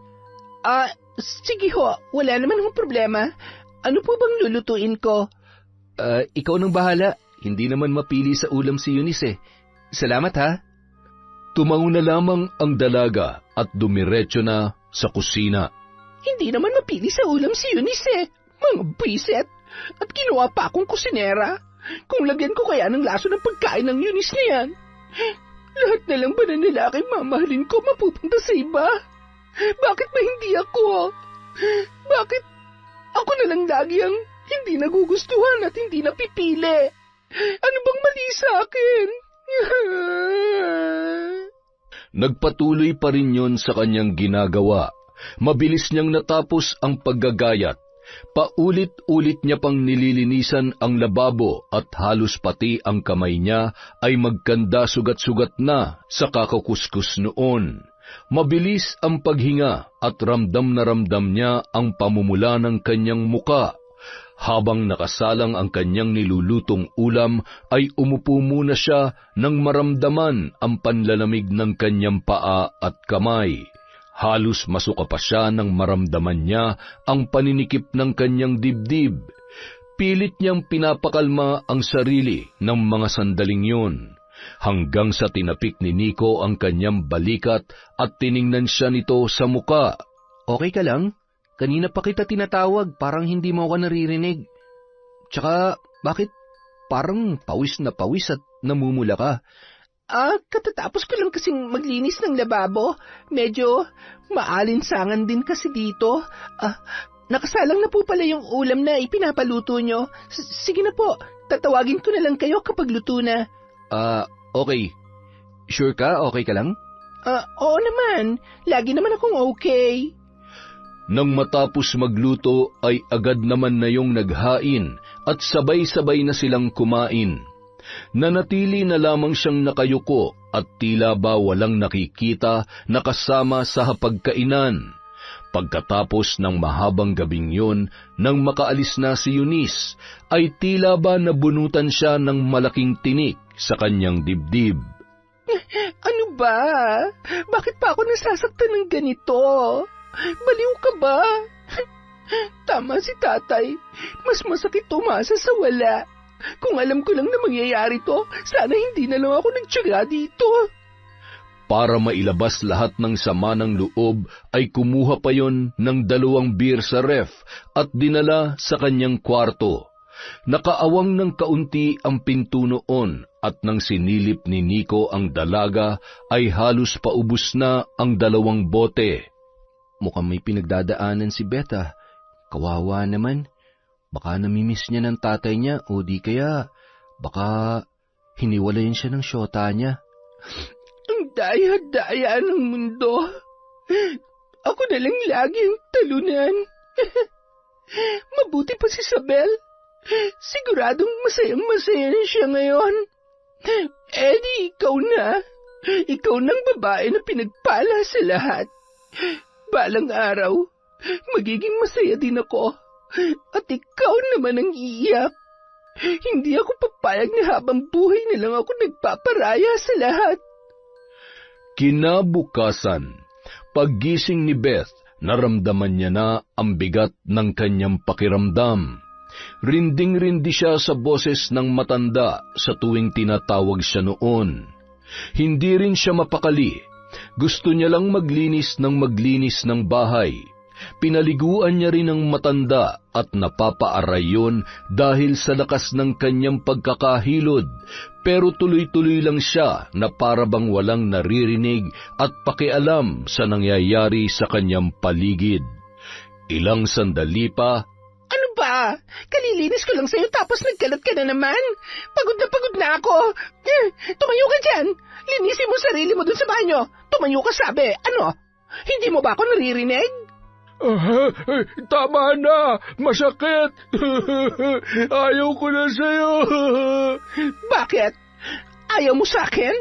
Sige ho, wala naman hong problema. Ano po bang lulutuin ko? Ikaw nang bahala. Hindi naman mapili sa ulam si Eunice eh. Salamat ha. Tumango na lamang ang dalaga at dumiretso na sa kusina. Hindi naman mapili sa ulam si Eunice. Mga biset. At kinuha pa akong kusinera. Kung lagyan ko kaya ng laso ng pagkain ng Eunice na yan, lahat na lang ba na lalaki mamahalin ko mapupunta sa iba? Bakit ba hindi ako? Bakit ako na lang lagi ang hindi nagugustuhan at hindi napipili? Ano bang mali sa akin? Nagpatuloy pa rin yon sa kanyang ginagawa. Mabilis niyang natapos ang paggagayat. Paulit-ulit niya pang nililinisan ang lababo at halos pati ang kamay niya ay magkanda sugat-sugat na sa kakakuskus noon. Mabilis ang paghinga at ramdam na ramdam niya ang pamumula ng kanyang muka. Habang nakasalang ang kanyang nilulutong ulam, ay umupo muna siya nang maramdaman ang panlalamig ng kanyang paa at kamay. Halos masuka pa siya nang maramdaman niya ang paninikip ng kanyang dibdib. Pilit niyang pinapakalma ang sarili ng mga sandaling yun. Hanggang sa tinapik ni Nico ang kanyang balikat at tiningnan siya nito sa muka. Okay ka lang? Kanina pa kita tinatawag, parang hindi mo ako naririnig. Tsaka, bakit parang pawis na pawis at namumula ka? Katatapos ko lang kasing maglinis ng lababo. Medyo maalinsangan din kasi dito. Nakasalang na po pala yung ulam na ipinapaluto nyo. Sige na po, tatawagin ko na lang kayo kapag luto na. Okay. Sure ka? Okay ka lang? Oo naman. Lagi naman akong okay. Nang matapos magluto ay agad naman na yung naghain at sabay-sabay na silang kumain. Nanatili na lamang siyang nakayuko at tila ba walang nakikita na kasama sa hapagkainan. Pagkatapos ng mahabang gabing yun, nang makaalis na si Eunice, ay tila ba nabunutan siya ng malaking tinik sa kanyang dibdib. Ano ba? Bakit pa ako nasasaktan ng ganito? Baliw ka ba? Tama si tatay. Mas masakit umasa sa wala. Kung alam ko lang na mangyayari to, sana hindi na lang ako nagtiyaga dito. Para mailabas lahat ng sama ng loob, ay kumuha pa yon ng 2 beer sa ref at dinala sa kanyang kwarto. Nakaawang ng kaunti ang pinto noon at nang sinilip ni Nico ang dalaga, ay halos paubos na ang 2 bote. Mukhang may pinagdadaanan si Beth. Kawawa naman. Baka namimiss niya ng tatay niya o di kaya baka hiniwalayan siya ng syota niya. Ang daya-daya ng mundo. Ako na lang lagi ang talunan. Mabuti pa si Isabel. Siguradong masayang-masaya na siya ngayon. Eddie, ikaw na. Ikaw nang babae na pinagpala sa lahat. Balang araw, magiging masaya din ako. At ikaw naman ang iiyak. Hindi ako papayag na habang buhay na lang ako nagpaparaya sa lahat. Kinabukasan, paggising ni Beth, naramdaman niya na ang bigat ng kanyang pakiramdam. Rinding-rindi siya sa boses ng matanda sa tuwing tinatawag siya noon. Hindi rin siya mapakali. Gusto niya lang maglinis ng bahay. Pinaliguan niya rin ang matanda at napapaaray yun dahil sa lakas ng kanyang pagkakahilod, pero tuloy-tuloy lang siya na parabang walang naririnig at pakialam sa nangyayari sa kanyang paligid. Ilang sandali pa, Ano ba? Kalilinis ko lang sa'yo tapos nagkalat ka na naman. Pagod na ako. Tumayo ka dyan. Linisin mo sarili mo dun sa banyo. Tumayo ka sabi. Ano? Hindi mo ba ako naririnig? Tama na! Masakit! Ayaw ko na sa'yo! Bakit? Ayaw mo sa akin?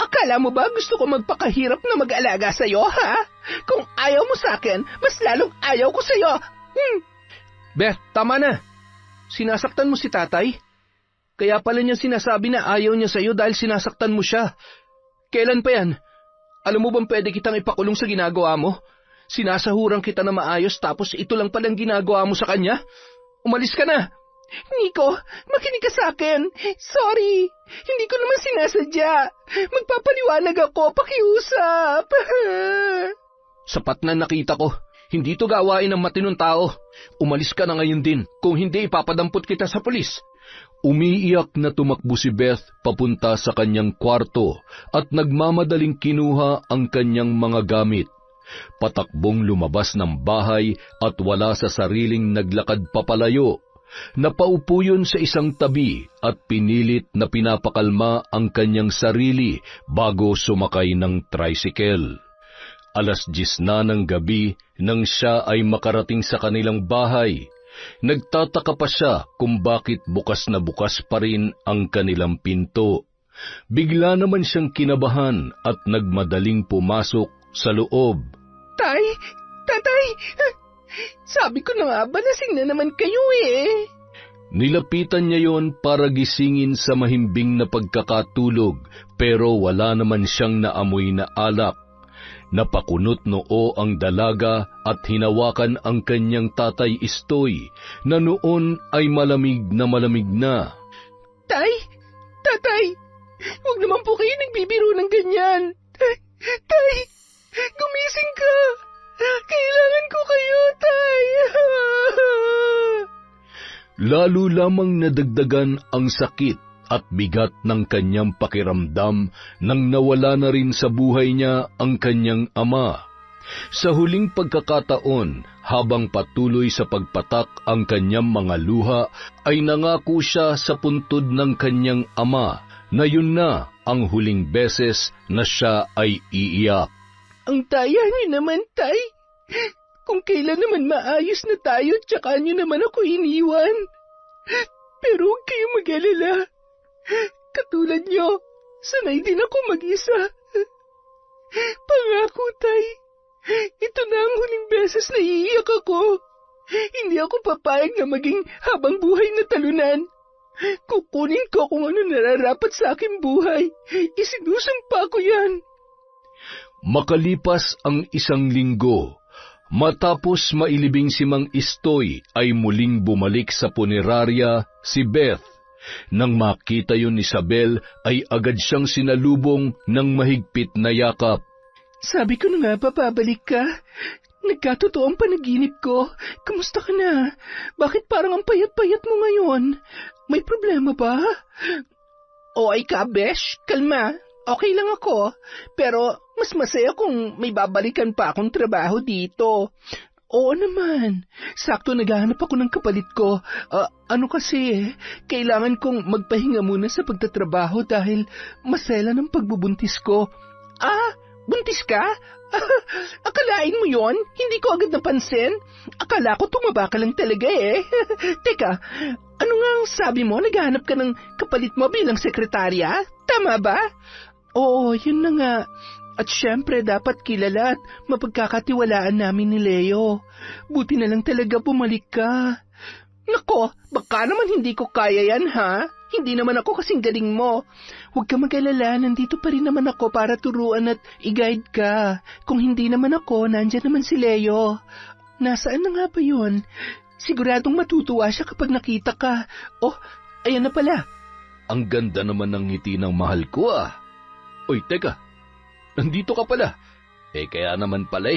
Akala mo ba gusto ko magpakahirap na mag-alaga sa'yo, ha? Kung ayaw mo sa akin, mas lalong ayaw ko sa'yo. Beth, tama na. Sinasaktan mo si tatay. Kaya pala niya sinasabi na ayaw niya sa'yo dahil sinasaktan mo siya. Kailan pa yan? Alam mo bang pwede kitang ipakulong sa ginagawa mo? Sinasahuran kita na maayos tapos ito lang palang ginagawa mo sa kanya? Umalis ka na! Nico, makinig ka sa akin. Sorry, hindi ko naman sinasadya. Magpapaliwanag ako, pakiusap. Sapat na nakita ko. Hindi to gawain ng matinong tao. Umalis ka na ngayon din. Kung hindi, ipapadampot kita sa pulis. Umiiyak na tumakbo si Beth papunta sa kanyang kwarto at nagmamadaling kinuha ang kanyang mga gamit. Patakbong lumabas ng bahay at wala sa sariling naglakad papalayo. Napaupo yun sa isang tabi at pinilit na pinapakalma ang kanyang sarili bago sumakay ng tricycle. 10:00 na ng gabi nang siya ay makarating sa kanilang bahay. Nagtataka pa siya kung bakit bukas na bukas pa rin ang kanilang pinto. Bigla naman siyang kinabahan at nagmadaling pumasok sa loob. Tatay, sabi ko na nga ba lasing na naman kayo eh. Nilapitan niya yon para gisingin sa mahimbing na pagkakatulog, pero wala naman siyang naamoy na alak. Napakunot noo ang dalaga at hinawakan ang kanyang tatay Istoy na noon ay malamig na. Tatay, huwag naman po kayo nagbibiro ng ganyan. Tay, gumising ka. Kailangan ko kayo, tay. Lalo lamang nadagdagan ang sakit at bigat ng kanyang pakiramdam nang nawala na rin sa buhay niya ang kanyang ama. Sa huling pagkakataon, habang patuloy sa pagpatak ang kanyang mga luha, ay nangako siya sa puntod ng kanyang ama na yun na ang huling beses na siya ay iiyak. Ang daya niyo naman, tay. Kung kailan naman maayos na tayo, tsaka niyo naman ako iniwan. Pero huwag kayong mag-alala. Katulad niyo, sanay din ako mag-isa. Pangako, Tay. Ito na ang huling beses na iiyak ako. Hindi ako papayag na maging habang buhay na talunan. Kukunin ko kung ano nararapat sa aking buhay. Isinusumpa ko yan. Makalipas ang 1 linggo, matapos mailibing si Mang Istoy ay muling bumalik sa punerarya si Beth. Nang makita yun ni Isabel ay agad siyang sinalubong ng mahigpit na yakap. Sabi ko na nga ba babalik ka? Nagkatotoo ang panaginip ko. Kamusta ka na? Bakit parang ang payat-payat mo ngayon? May problema ba? O ay ka, Besh. Kalma. Okay lang ako. Pero mas masaya kung may babalikan pa akong trabaho dito. Oo naman. Sakto naghahanap ako ng kapalit ko. Ano kasi, kailangan kong magpahinga muna sa pagtatrabaho dahil masela ng pagbubuntis ko. Buntis ka? Akalain mo yon? Hindi ko agad napansin. Akala ko tumaba ka lang talaga eh. Teka, ano nga ang sabi mo? Naghahanap ka ng kapalit mo bilang sekretarya? Tama ba? Oo, yun na nga. At syempre dapat kilala at mapagkakatiwalaan namin ni Leo. Buti na lang talaga bumalik ka. Nako, baka naman hindi ko kaya yan ha? Hindi naman ako kasing galing mo. Huwag ka mag-alala, nandito pa rin naman ako para turuan at i-guide ka. Kung hindi naman ako, nandyan naman si Leo. Nasaan na nga ba yun? Siguradong matutuwa siya kapag nakita ka. Oh, ayan na pala. Ang ganda naman ng ngiti ng mahal ko ah. Uy, teka, nandito ka pala. Kaya naman pala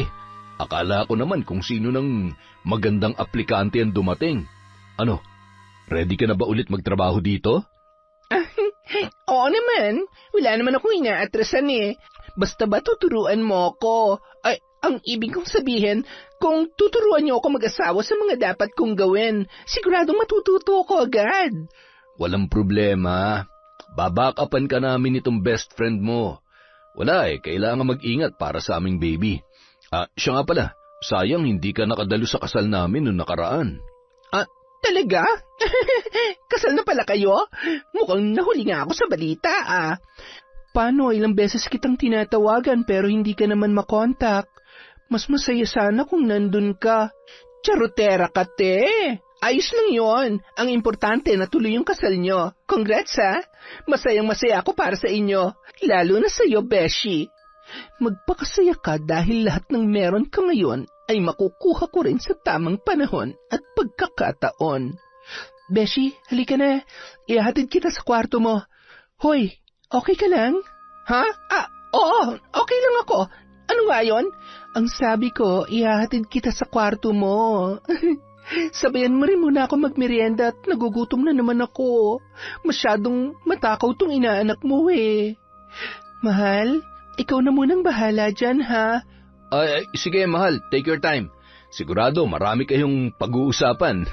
akala ko naman kung sino ng magandang aplikante ang dumating. Ano, ready ka na ba ulit magtrabaho dito? Oo naman. Wala naman akong inaatrasan eh. Basta ba tuturuan mo ako? Ay, ang ibig kong sabihin, kung tuturuan niyo ako mag-asawa sa mga dapat kong gawin, siguradong matututo ako agad. Walang problema. Babakapan ka namin itong best friend mo. Wala kailangan mag-ingat para sa aming baby. Siya nga pala, sayang hindi ka nakadalo sa kasal namin noong nakaraan. Talaga? Kasal na pala kayo? Mukhang nahuli nga ako sa balita Paano, ilang beses kitang tinatawagan pero hindi ka naman makontak. Mas masaya sana kung nandun ka. Charotera ka, te. Ayos lang yon. Ang importante na tuloy yung kasal nyo. Congrats ha. Masayang-masaya ako para sa inyo. Lalo na sa'yo, Beshi. Magpakasaya ka dahil lahat ng meron ka ngayon ay makukuha ko rin sa tamang panahon at pagkakataon. Beshi, halika na. Ihahatid kita sa kwarto mo. Hoy, okay ka lang? Ha? Oo, okay lang ako. Ano nga yon? Ang sabi ko, ihahatid kita sa kwarto mo. Sabayan mo rin muna ako magmerienda at nagugutom na naman ako. Masyadong matakaw tong inaanak mo eh. Mahal, ikaw na munang bahala dyan ha. Sige mahal, take your time. Sigurado marami kayong pag-uusapan.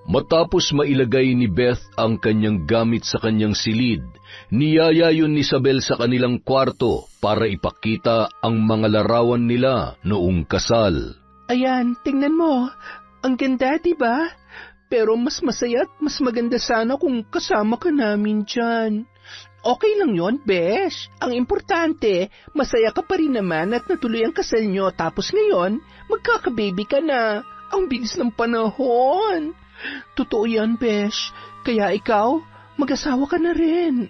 Matapos mailagay ni Beth ang kanyang gamit sa kanyang silid, niyaya yun ni Isabel sa kanilang kwarto para ipakita ang mga larawan nila noong kasal. Ayan, tingnan mo. Ang ganda, diba? Pero mas masaya at mas maganda sana kung kasama ka namin dyan. Okay lang yon, Besh. Ang importante, masaya ka pa rin naman at natuloy ang kasal nyo tapos ngayon, magkakababy ka na. Ang bilis ng panahon. Totoo yan, Besh. Kaya ikaw, mag-asawa ka na rin.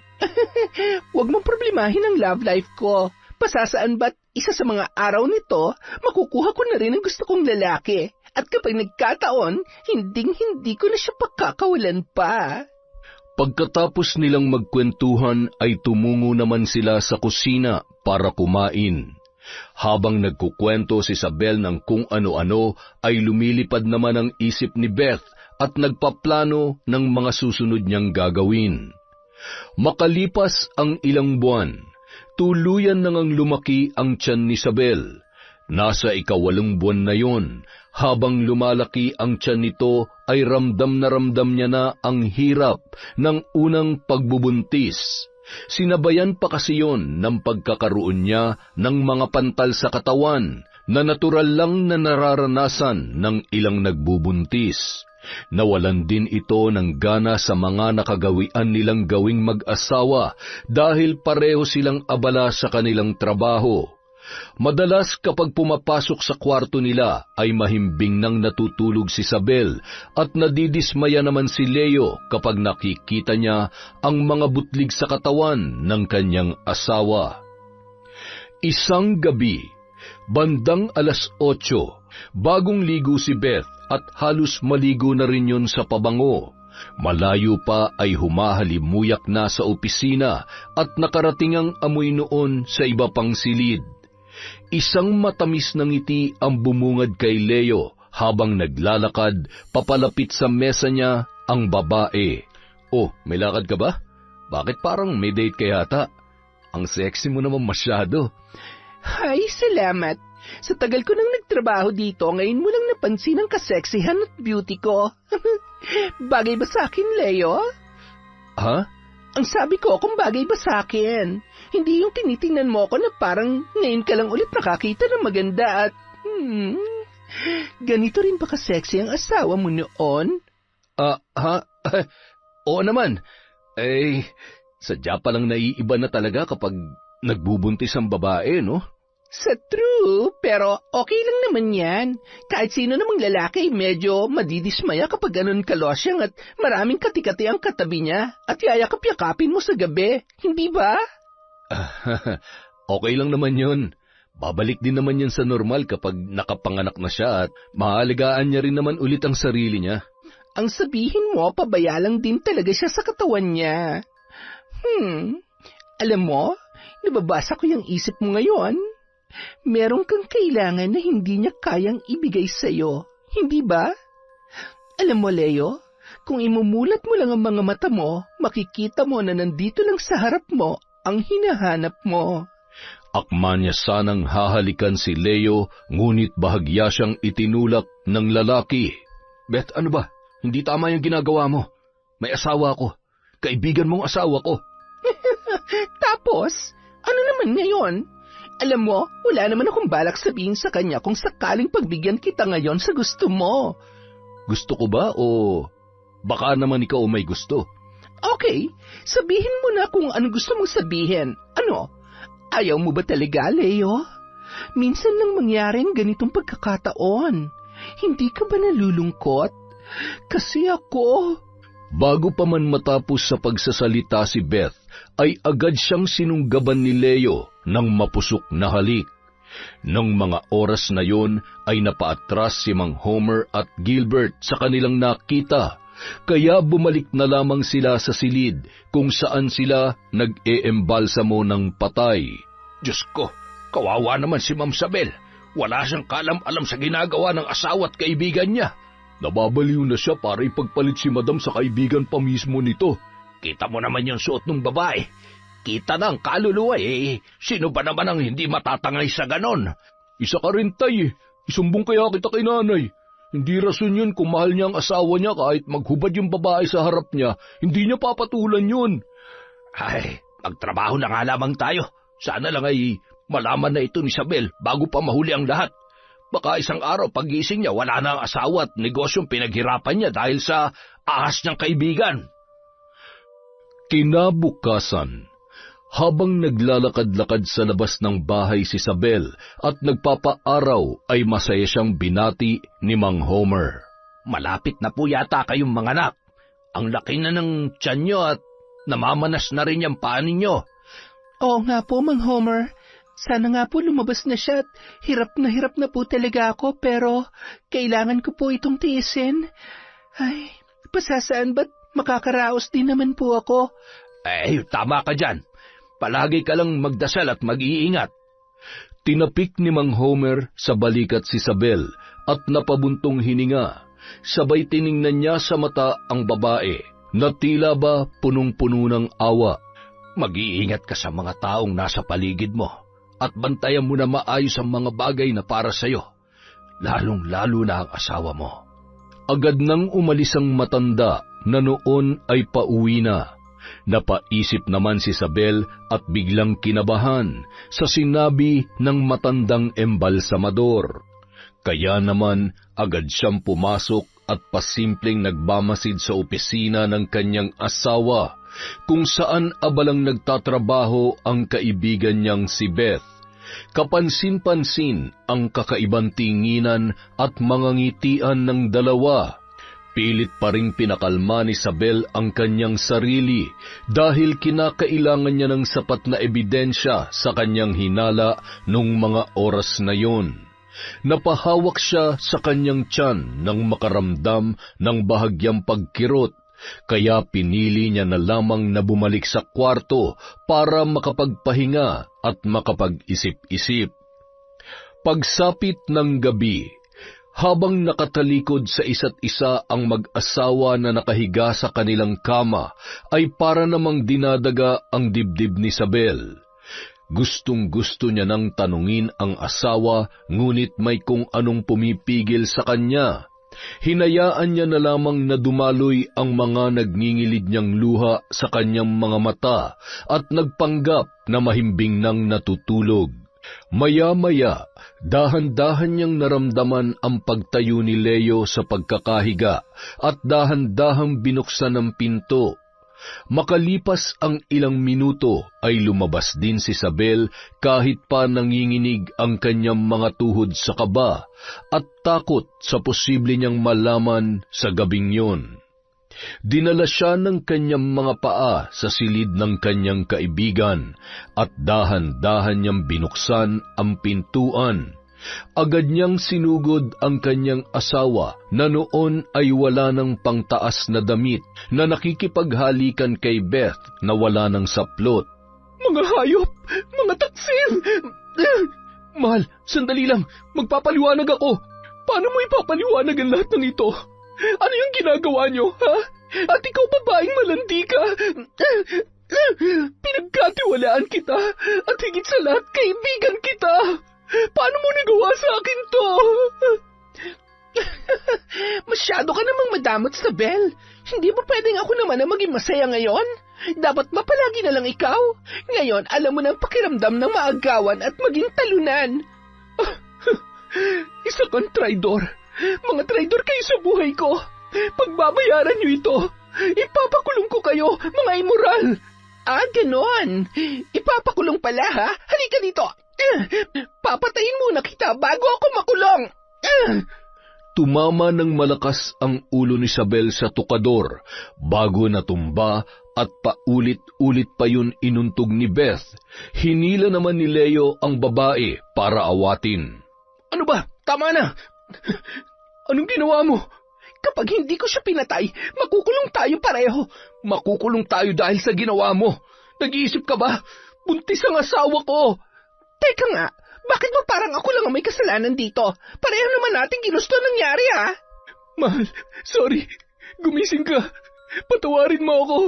Huwag mong problemahin ang love life ko. Pasasaan ba't isa sa mga araw nito, makukuha ko na rin ang gusto kong lalaki. At kapag nagkataon, hinding-hindi ko na siya pakakawalan pa. Pagkatapos nilang magkwentuhan ay tumungo naman sila sa kusina para kumain. Habang nagkukwento si Isabel ng kung ano-ano ay lumilipad naman ang isip ni Beth at nagpaplano ng mga susunod niyang gagawin. Makalipas ang ilang buwan, tuluyan nang lumaki ang tiyan ni Isabel. Nasa 8 buwan na yon, habang lumalaki ang tiyan nito ay ramdam niya na ang hirap ng unang pagbubuntis. Sinabayan pa kasi yon ng pagkakaroon niya ng mga pantal sa katawan na natural lang na nararanasan ng ilang nagbubuntis. Nawalan din ito ng gana sa mga nakagawian nilang gawing mag-asawa dahil pareho silang abala sa kanilang trabaho. Madalas kapag pumapasok sa kwarto nila ay mahimbing nang natutulog si Isabel at nadidismaya naman si Leo kapag nakikita niya ang mga butlig sa katawan ng kanyang asawa. Isang gabi, bandang 8:00, bagong ligo si Beth at halos maligo na rin yun sa pabango. Malayo pa ay humahalimuyak na sa opisina at nakarating ang amoy noon sa iba pang silid. Isang matamis na ngiti ang bumungad kay Leo habang naglalakad papalapit sa mesa niya ang babae. Oh, may lakad ka ba? Bakit parang may date ka yata? Ang sexy mo naman masyado. Ay, salamat. Sa tagal ko nang nagtrabaho dito, ngayon mo lang napansin ang kaseksihan at beauty ko. Bagay ba sa akin, Leo? Ha? Ang sabi ko kung bagay ba sa akin. Hindi yung tinitingnan mo ko na parang ngayon ka lang ulit nakakita ng maganda at... ganito rin ba ka-sexy ang asawa mo noon? Ha? Oo naman. Sadya palang naiiba na talaga kapag nagbubuntis ang babae, no? Sa true, pero okay lang naman yan. Kahit sino namang lalaki, medyo madidismaya kapag ganun kalosyang at maraming katikati ang katabi niya at yayakap-yakapin mo sa gabi. Hindi ba? Okay lang naman yun. Babalik din naman yan sa normal kapag nakapanganak na siya at maalagaan niya rin naman ulit ang sarili niya. Ang sabihin mo, pabaya lang din talaga siya sa katawan niya. Alam mo, nababasa ko yung isip mo ngayon. Meron kang kailangan na hindi niya kayang ibigay sa'yo, hindi ba? Alam mo, Leo, kung imumulat mo lang ang mga mata mo, makikita mo na nandito lang sa harap mo ang hinahanap mo. Akma niya sanang hahalikan si Leo, ngunit bahagya siyang itinulak ng lalaki. Beth, ano ba? Hindi tama yung ginagawa mo. May asawa ko. Kaibigan mong asawa ko. Tapos, ano naman ngayon? Alam mo, wala naman akong balak sabihin sa kanya kung sakaling pagbigyan kita ngayon sa gusto mo. Gusto ko ba o baka naman ikaw may gusto? Okay, sabihin mo na kung ano gusto mong sabihin. Ano? Ayaw mo ba talaga, Leo? Minsan lang mangyaring ganitong pagkakataon. Hindi ka ba nalulungkot? Kasi ako... Bago pa man matapos sa pagsasalita si Beth, ay agad siyang sinunggaban ni Leo ng mapusok na halik. Nang mga oras na yon ay napaatras si Mang Homer at Gilbert sa kanilang nakita, kaya bumalik na lamang sila sa silid kung saan sila nag-eembalsamo ng patay. Diyos ko, kawawa naman si Ma'am Sabel. Wala siyang kalam-alam sa ginagawa ng asawa at kaibigan niya. Nababaliw na siya para ipagpalit si Madam sa kaibigan pa mismo nito. Kita mo naman yung suot ng babae. Kita na ang kaluluwa Sino ba naman ang hindi matatangay sa ganon? Isa ka rin, tay. Isumbong kaya kita kay nanay. Hindi rason yun kung mahal niya ang asawa niya kahit maghubad yung babae sa harap niya. Hindi niya papatulan yun. Ay, magtrabaho na nga lamang tayo. Sana lang ay malaman na ito ni Isabel bago pa mahuli ang lahat. Baka isang araw pag-gising niya wala na ang asawa at negosyong pinaghirapan niya dahil sa ahas niyang kaibigan. Kinabukasan, habang naglalakad-lakad sa labas ng bahay si Isabel at nagpapaaraw ay masaya siyang binati ni Mang Homer. Malapit na po yata kayong mga anak. Ang laki na ng tiyan niyo at namamanas na rin yung paa ninyo. Oo nga po, Mang Homer. Sana nga po lumabas na siya at hirap na po talaga ako pero kailangan ko po itong tiisin. Ay, pasasaan ba't makakaraos din naman po ako? Tama ka dyan. Palagi ka lang magdasal at mag-iingat. Tinapik ni Mang Homer sa balikat si Isabel at napabuntong hininga. Sabay tiningnan niya sa mata ang babae na tila ba punong-puno ng awa. Mag-iingat ka sa mga taong nasa paligid mo. At bantayan mo na maayos ang mga bagay na para sa'yo, lalong-lalo na ang asawa mo. Agad nang umalis ang matanda na noon ay pauwi na. Napaisip naman si Isabel at biglang kinabahan sa sinabi ng matandang embalsamador. Kaya naman agad siyang pumasok at pasimpleng nagbamasid sa opisina ng kanyang asawa, kung saan abalang nagtatrabaho ang kaibigan niyang si Beth. Kapansin-pansin ang kakaibang tinginan at mga ngitian ng dalawa. Pilit pa ring pinakalma ni Isabel ang kanyang sarili dahil kinakailangan niya ng sapat na ebidensya sa kanyang hinala nung mga oras na yon. Napahawak siya sa kanyang tiyan nang makaramdam ng bahagyang pagkirot, kaya pinili niya na lamang na bumalik sa kwarto para makapagpahinga at makapag-isip-isip. Pagsapit ng gabi, habang nakatalikod sa isa't isa ang mag-asawa na nakahiga sa kanilang kama, ay para namang dinadaga ang dibdib ni Isabel. Gustong-gusto niya nang tanungin ang asawa, ngunit may kung anong pumipigil sa kanya. Hinayaan niya na lamang na dumaloy ang mga nagngingilid niyang luha sa kanyang mga mata at nagpanggap na mahimbing nang natutulog. Maya-maya, dahan-dahan niyang naramdaman ang pagtayo ni Leo sa pagkakahiga at dahan-dahang binuksan ang pinto. Makalipas ang ilang minuto ay lumabas din si Isabel kahit pa nanginginig ang kanyang mga tuhod sa kaba at takot sa posible niyang malaman sa gabing yon. Dinala siya ng kanyang mga paa sa silid ng kanyang kaibigan at dahan-dahan niyang binuksan ang pintuan. Agad niyang sinugod ang kanyang asawa na noon ay wala ng pangtaas na damit na nakikipaghalikan kay Beth na wala ng saplot. Mga hayop! Mga taksil! Mahal, sandali lang. Magpapaliwanag ako. Paano mo ipapaliwanag ang lahat ng ito? Ano yung ginagawa niyo, ha? At ikaw babaeng malandi ka. Pinagkatiwalaan kita at higit sa lahat kaibigan kita. Paano mo nagawa sa akin to? Masyado ka namang madamot, Isabel. Hindi ba pwedeng ako naman na maging masaya ngayon? Dapat mapalagi na lang ikaw. Ngayon, alam mo ng pakiramdam ng maagawan at maging talunan. Isa kang traidor. Mga traidor kayo sa buhay ko. Pagbabayaran niyo ito. Ipapakulong ko kayo, mga immoral. Ah, ganon. Ipapakulong pala, ha? Halika dito. Papatayin muna kita bago ako makulong. Tumama ng malakas ang ulo ni Isabel sa tukador bago natumba at paulit-ulit pa yun inuntog ni Beth. Hinila naman ni Leo ang babae para awatin. Ano ba? Tama na. Anong ginawa mo? Kapag hindi ko siya pinatay, makukulong tayo pareho. Makukulong tayo dahil sa ginawa mo. Nag-iisip ka ba? Buntis ang asawa ko. Teka nga, bakit mo parang ako lang ang may kasalanan dito? Pareho naman natin ginusto nangyari, ha? Mahal, sorry. Gumising ka. Patawarin mo ako.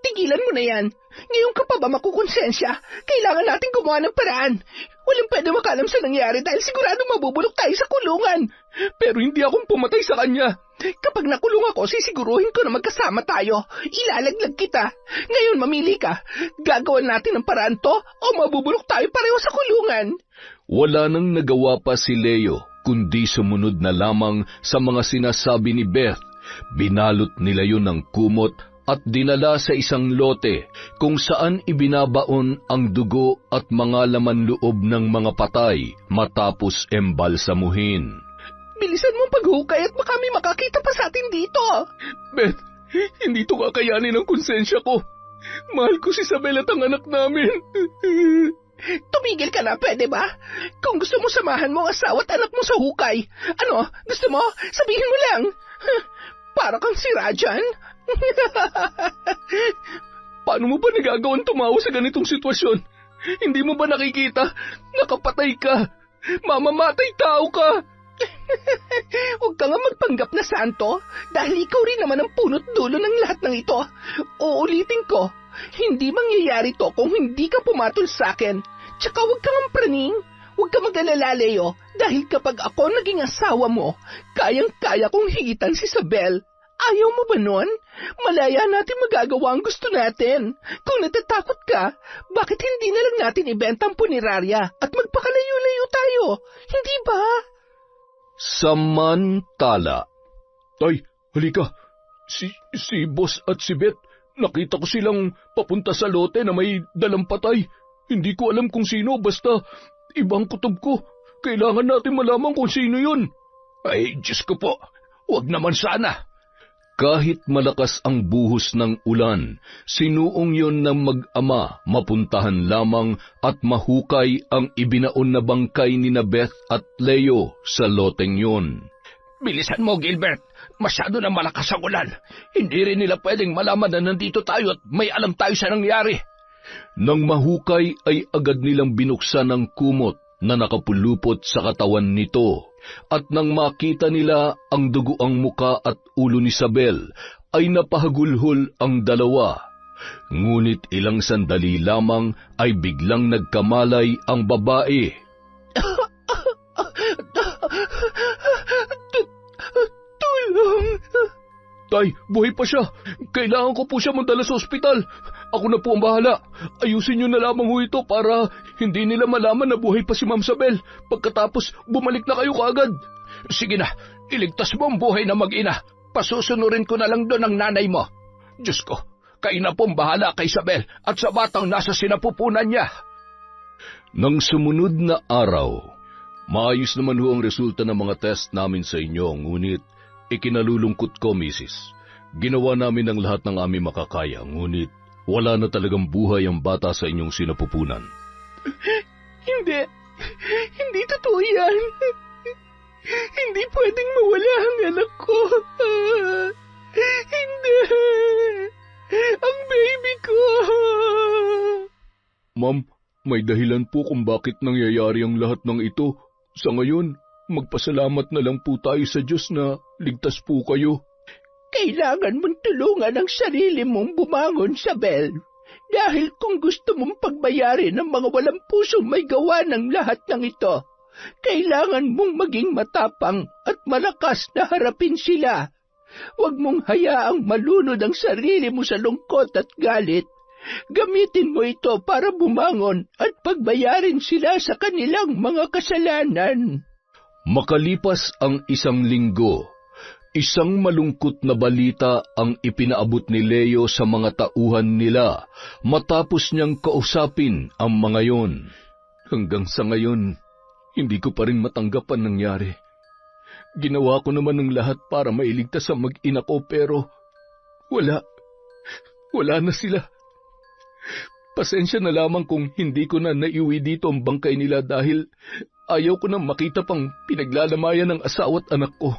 Tigilan mo na yan. Ngayon ka pa ba makukonsensya? Kailangan natin gumawa ng paraan. Walang pwede makalam sa nangyari dahil siguradong mabubulok tayo sa kulungan. Pero hindi akong pumatay sa kanya. Kapag nakulong ako, sisiguruhin ko na magkasama tayo. Ilalaglag kita. Ngayon mamili ka. Gagawan natin ng paraan to o mabubulok tayo pareho sa kulungan. Wala nang nagawa pa si Leo kundi sumunod na lamang sa mga sinasabi ni Beth. Binalot nila yun ng kumot at dinala sa isang lote kung saan ibinabaon ang dugo at mga laman loob ng mga patay matapos embalsamuhin. Bilisan mo paghukay at baka may makakita pa sa atin dito. Beth, hindi to kakayanin ang konsensya ko. Mahal ko si Isabel at ang anak namin. Tumigil ka na, pwede ba? Kung gusto mo samahan mo ang asawa at anak mo sa hukay. Ano, gusto mo? Sabihin mo lang. Para kang si Rajan. Paano mo ba nagagawang tumawa sa ganitong sitwasyon? Hindi mo ba nakikita? Nakapatay ka. Mamamatay tao ka. Huwag ka nga magpanggap na santo dahil ikaw rin naman ang punot dulo ng lahat ng ito. Uulitin ko, hindi mangyayari to kung hindi ka pumatol sa akin. Tsaka huwag kang praning. Huwag ka mag-alala, Leo, dahil kapag ako naging asawa mo, kayang-kaya kong higitan si Isabel. Ayaw mo ba nun? Malaya natin magagawa ang gusto natin. Kung natatakot ka, bakit hindi na lang natin ibenta ang punerarya at magpakalayo-layo tayo? Hindi ba? Samantala, Tay, halika. Si Boss at si Beth, nakita ko silang papunta sa lote na may dalang patay. Hindi ko alam kung sino, basta ibang kutob ko. Kailangan natin malaman kung sino yun. Ay, Diyos ko po, huwag naman sana. Kahit malakas ang buhos ng ulan, sinuong yon ng mag-ama mapuntahan lamang at mahukay ang ibinaon na bangkay ni Beth at Leo sa loteng yon. Bilisan mo, Gilbert. Masyado na malakas ang ulan. Hindi rin nila pwedeng malaman na nandito tayo at may alam tayo sa nangyari. Nang mahukay ay agad nilang binuksan ang kumot na nakapulupot sa katawan nito, at nang makita nila ang duguang muka at ulo ni Isabel, ay napahagulhol ang dalawa. Ngunit ilang sandali lamang ay biglang nagkamalay ang babae. Tulong! Tay, buhay pa siya. Kailangan ko po siya madala sa ospital. Ako na po ang bahala. Ayusin niyo na lamang ho ito para hindi nila malaman na buhay pa si Ma'am Isabel. Pagkatapos, bumalik na kayo kaagad. Sige na, iligtas mo ang buhay na mag-ina. Pasusunurin ko na lang doon ang nanay mo. Diyos ko, kayo na po ang bahala kay Isabel at sa batang nasa sinapupunan niya. Nang sumunod na araw, maayos naman ho ang resulta ng mga test namin sa inyo, ngunit ikinalulungkot ko, Mrs. Ginawa namin ang lahat ng aming makakaya, ngunit wala na talagang buhay ang bata sa inyong sinapupunan. Hindi totoo yan. Hindi pwedeng mawala ang anak ko. Hindi. Ang baby ko. Ma'am, may dahilan po kung bakit nangyayari ang lahat ng ito. Sa ngayon, magpasalamat na lang po tayo sa Diyos na ligtas po kayo. Kailangan mong tulungan ang sarili mong bumangon, Isabel. Dahil kung gusto mong pagbayarin ng mga walang pusong may gawa ng lahat ng ito, kailangan mong maging matapang at malakas na harapin sila. Huwag mong hayaang malunod ang sarili mo sa lungkot at galit. Gamitin mo ito para bumangon at pagbayarin sila sa kanilang mga kasalanan. Makalipas ang 1 linggo, isang malungkot na balita ang ipinaabot ni Leo sa mga tauhan nila matapos niyang kausapin ang mga yon. Hanggang sa ngayon, hindi ko pa rin matanggap ang nangyari. Ginawa ko naman ng lahat para mailigtas ang mag-ina ko pero wala na sila. Pasensya na lamang kung hindi ko na naiuwi dito ang bangkay nila dahil ayaw ko na makita pang pinaglalamayan ng asawa at anak ko.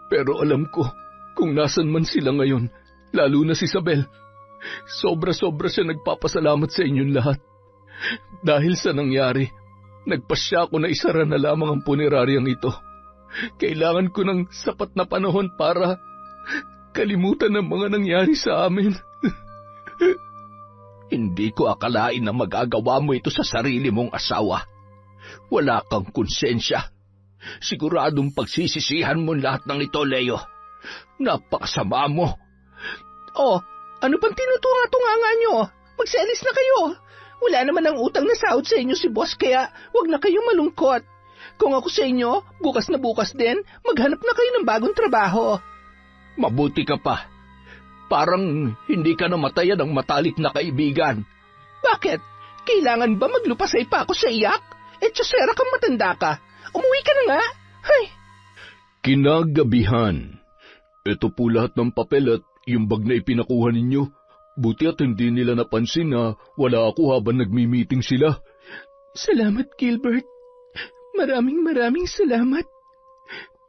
Pero alam ko kung nasan man sila ngayon, lalo na si Isabel. Sobra-sobra siya nagpapasalamat sa inyong lahat. Dahil sa nangyari, nagpasya ako na isara na lamang ang puneraryang ito. Kailangan ko ng sapat na panahon para kalimutan ang mga nangyari sa amin. Hindi ko akalain na magagawa mo ito sa sarili mong asawa. Wala kang konsensya. Siguradong pagsisisihan mo lahat ng ito, Leo. Napakasama mo. Oh, ano pang tinutunga-tunga nyo? Magselis na kayo. Wala naman ang utang na sahod sa inyo si boss kaya wag na kayong malungkot. Kung ako sa inyo, bukas na bukas din, maghanap na kayo ng bagong trabaho. Mabuti ka pa. Parang hindi ka namatayan ng matalik na kaibigan. Bakit? Kailangan ba maglupasay pa ako sa iyak? Tsosera kang matanda ka. Umuwi ka na nga. Hay! Kinagabihan. Ito po lahat ng papel at yung bag na ipinakuha ninyo. Buti at hindi nila napansin na wala ako habang nagmi-meeting sila. Salamat, Gilbert. Maraming salamat.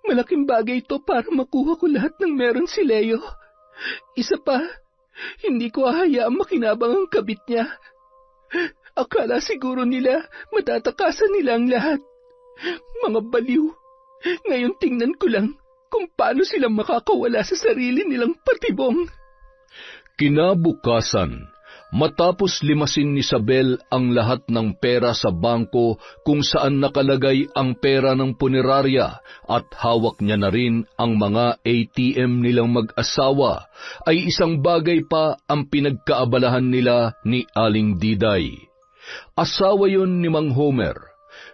Malaking bagay ito para makuha ko lahat ng meron si Leo. Isa pa, hindi ko hahayaang makinabang ang kabit niya. Akala siguro nila matatakasan nila ang lahat. Mga baliw. Ngayon tingnan ko lang kung paano sila makakawala sa sarili nilang patibong. Kinabukasan, matapos limasin ni Isabel ang lahat ng pera sa bangko kung saan nakalagay ang pera ng punerarya at hawak niya na rin ang mga ATM nilang mag-asawa, ay isang bagay pa ang pinagkaabalahan nila ni Aling Diday. Asawa yon ni Mang Homer.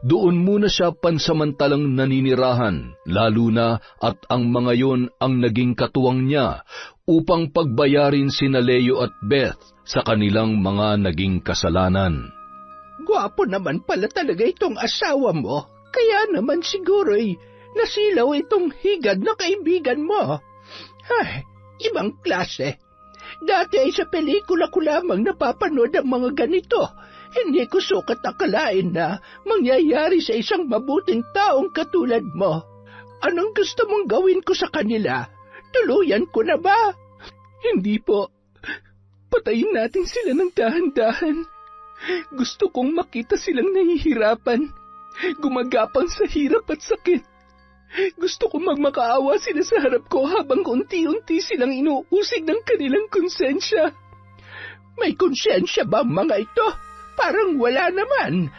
Doon muna siya pansamantalang naninirahan, lalo na at ang mga yon ang naging katuwang niya upang pagbayarin sina Leo at Beth sa kanilang mga naging kasalanan. Gwapo naman pala talaga itong asawa mo. Kaya naman siguro'y nasilaw itong higad na kaibigan mo. Ay, ibang klase. Dati ay sa pelikula ko lamang napapanood ang mga ganito. Hindi ko sukat akalain na mangyayari sa isang mabuting taong katulad mo. Anong gusto mong gawin ko sa kanila? Tuluyan ko na ba? Hindi po. Patayin natin sila ng dahan-dahan. Gusto kong makita silang nahihirapan, gumagapang sa hirap at sakit. Gusto kong magmakaawa sila sa harap ko habang unti-unti silang inuusig ng kanilang konsensya. May konsensya ba ang mga ito? Parang wala naman.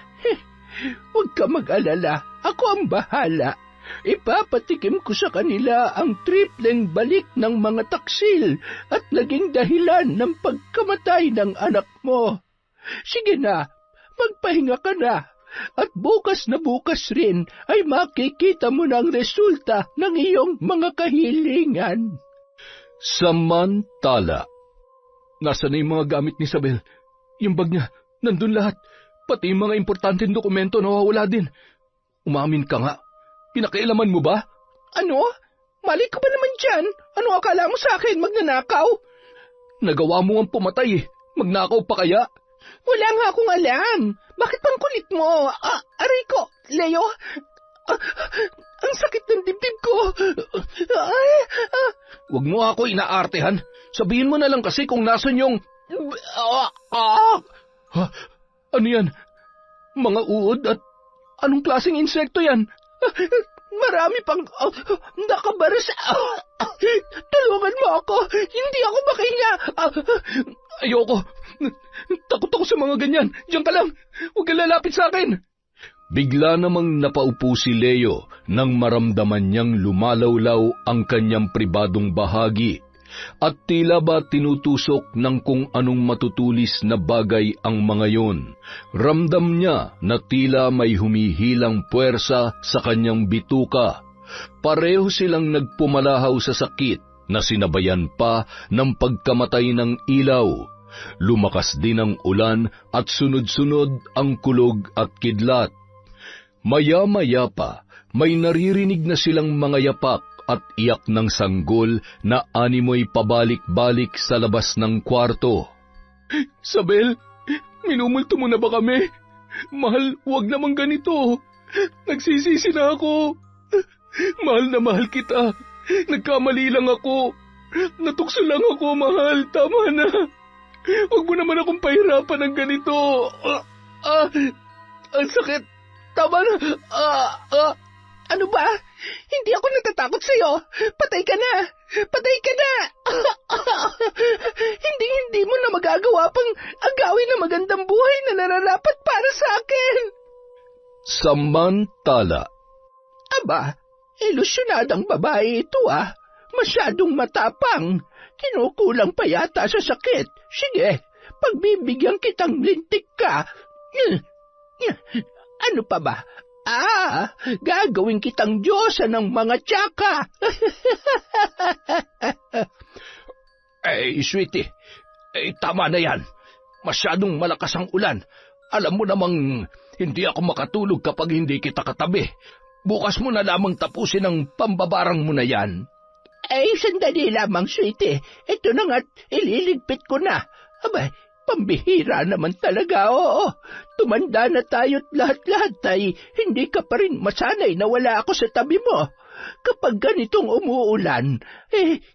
Huwag ka mag-alala, ako ang bahala. Ipapatikim ko sa kanila ang tripleng balik ng mga taksil at naging dahilan ng pagkamatay ng anak mo. Sige na, magpahinga ka na. At bukas na bukas rin ay makikita mo na ang resulta ng iyong mga kahilingan. Samantala, nasa na yung mga gamit ni Isabel? Yung bag niya, nandun lahat. Pati yung mga importanteng dokumento nawawala din. Umamin ka nga. Pinakailaman mo ba? Ano? Mali ka ba naman dyan? Ano akala mo sa akin, magnanakaw? Nagawa mo ang pumatay eh. Magnakaw pa kaya? Wala nga akong alam. Bakit pang kulit mo? Aray ko, Leo. Ang sakit ng dibdib ko. Huwag mo ako inaartehan. Sabihin mo na lang kasi kung nasan yung... Ha? Ano yan? Mga uod at anong klaseng insekto yan? Marami pang nakabaras. Tulungan mo ako. Hindi ako makahinga. Ayoko. Takot ako sa mga ganyan. Diyan ka lang. Huwag kang lalapit sa akin. Bigla namang napaupo si Leo nang maramdaman niyang lumalawlaw ang kanyang pribadong bahagi at tila ba tinutusok ng kung anong matutulis na bagay ang mga yon. Ramdam niya na tila may humihilang puwersa sa kanyang bituka. Pareho silang nagpumalahaw sa sakit na sinabayan pa ng pagkamatay ng ilaw. Lumakas din ang ulan at sunod-sunod ang kulog at kidlat. Maya-maya pa, may naririnig na silang mga yapak at iyak ng sanggol na animoy pabalik-balik sa labas ng kwarto. Isabel, minumulto mo na ba kami? Mahal, huwag naman ganito. Nagsisisi na ako. Mahal na mahal kita. Nagkamali lang ako. Natukso lang ako, mahal. Tama na. Huwag mo naman akong pahirapan ng ganito. Ang sakit. Tama na. Ano ba? Hindi ako natatakot sa'yo. Patay ka na. Patay ka na. Hindi mo na magagawa pang agawin ng magandang buhay na nararapat para sa akin. Samantala. Aba, ilusyonadang babae ito Masyadong matapang. Kinukulang pa yata sa sakit. Sige, pagbibigyan kitang lintik ka. Ano pa ba? Gagawin kitang diyosa ng mga tsaka. Sweetie, tama na yan. Masyadong malakas ang ulan. Alam mo namang hindi ako makatulog kapag hindi kita katabi. Bukas mo na lamang tapusin ang pambabarang mo na yan. Sandali lamang, sweetie. Ito na nga't ililigpit ko na. Abay, pambihira naman talaga, oo. Tumanda na tayo't lahat-lahat ay hindi ka pa rin masanay na wala ako sa tabi mo. Kapag ganitong umuulan,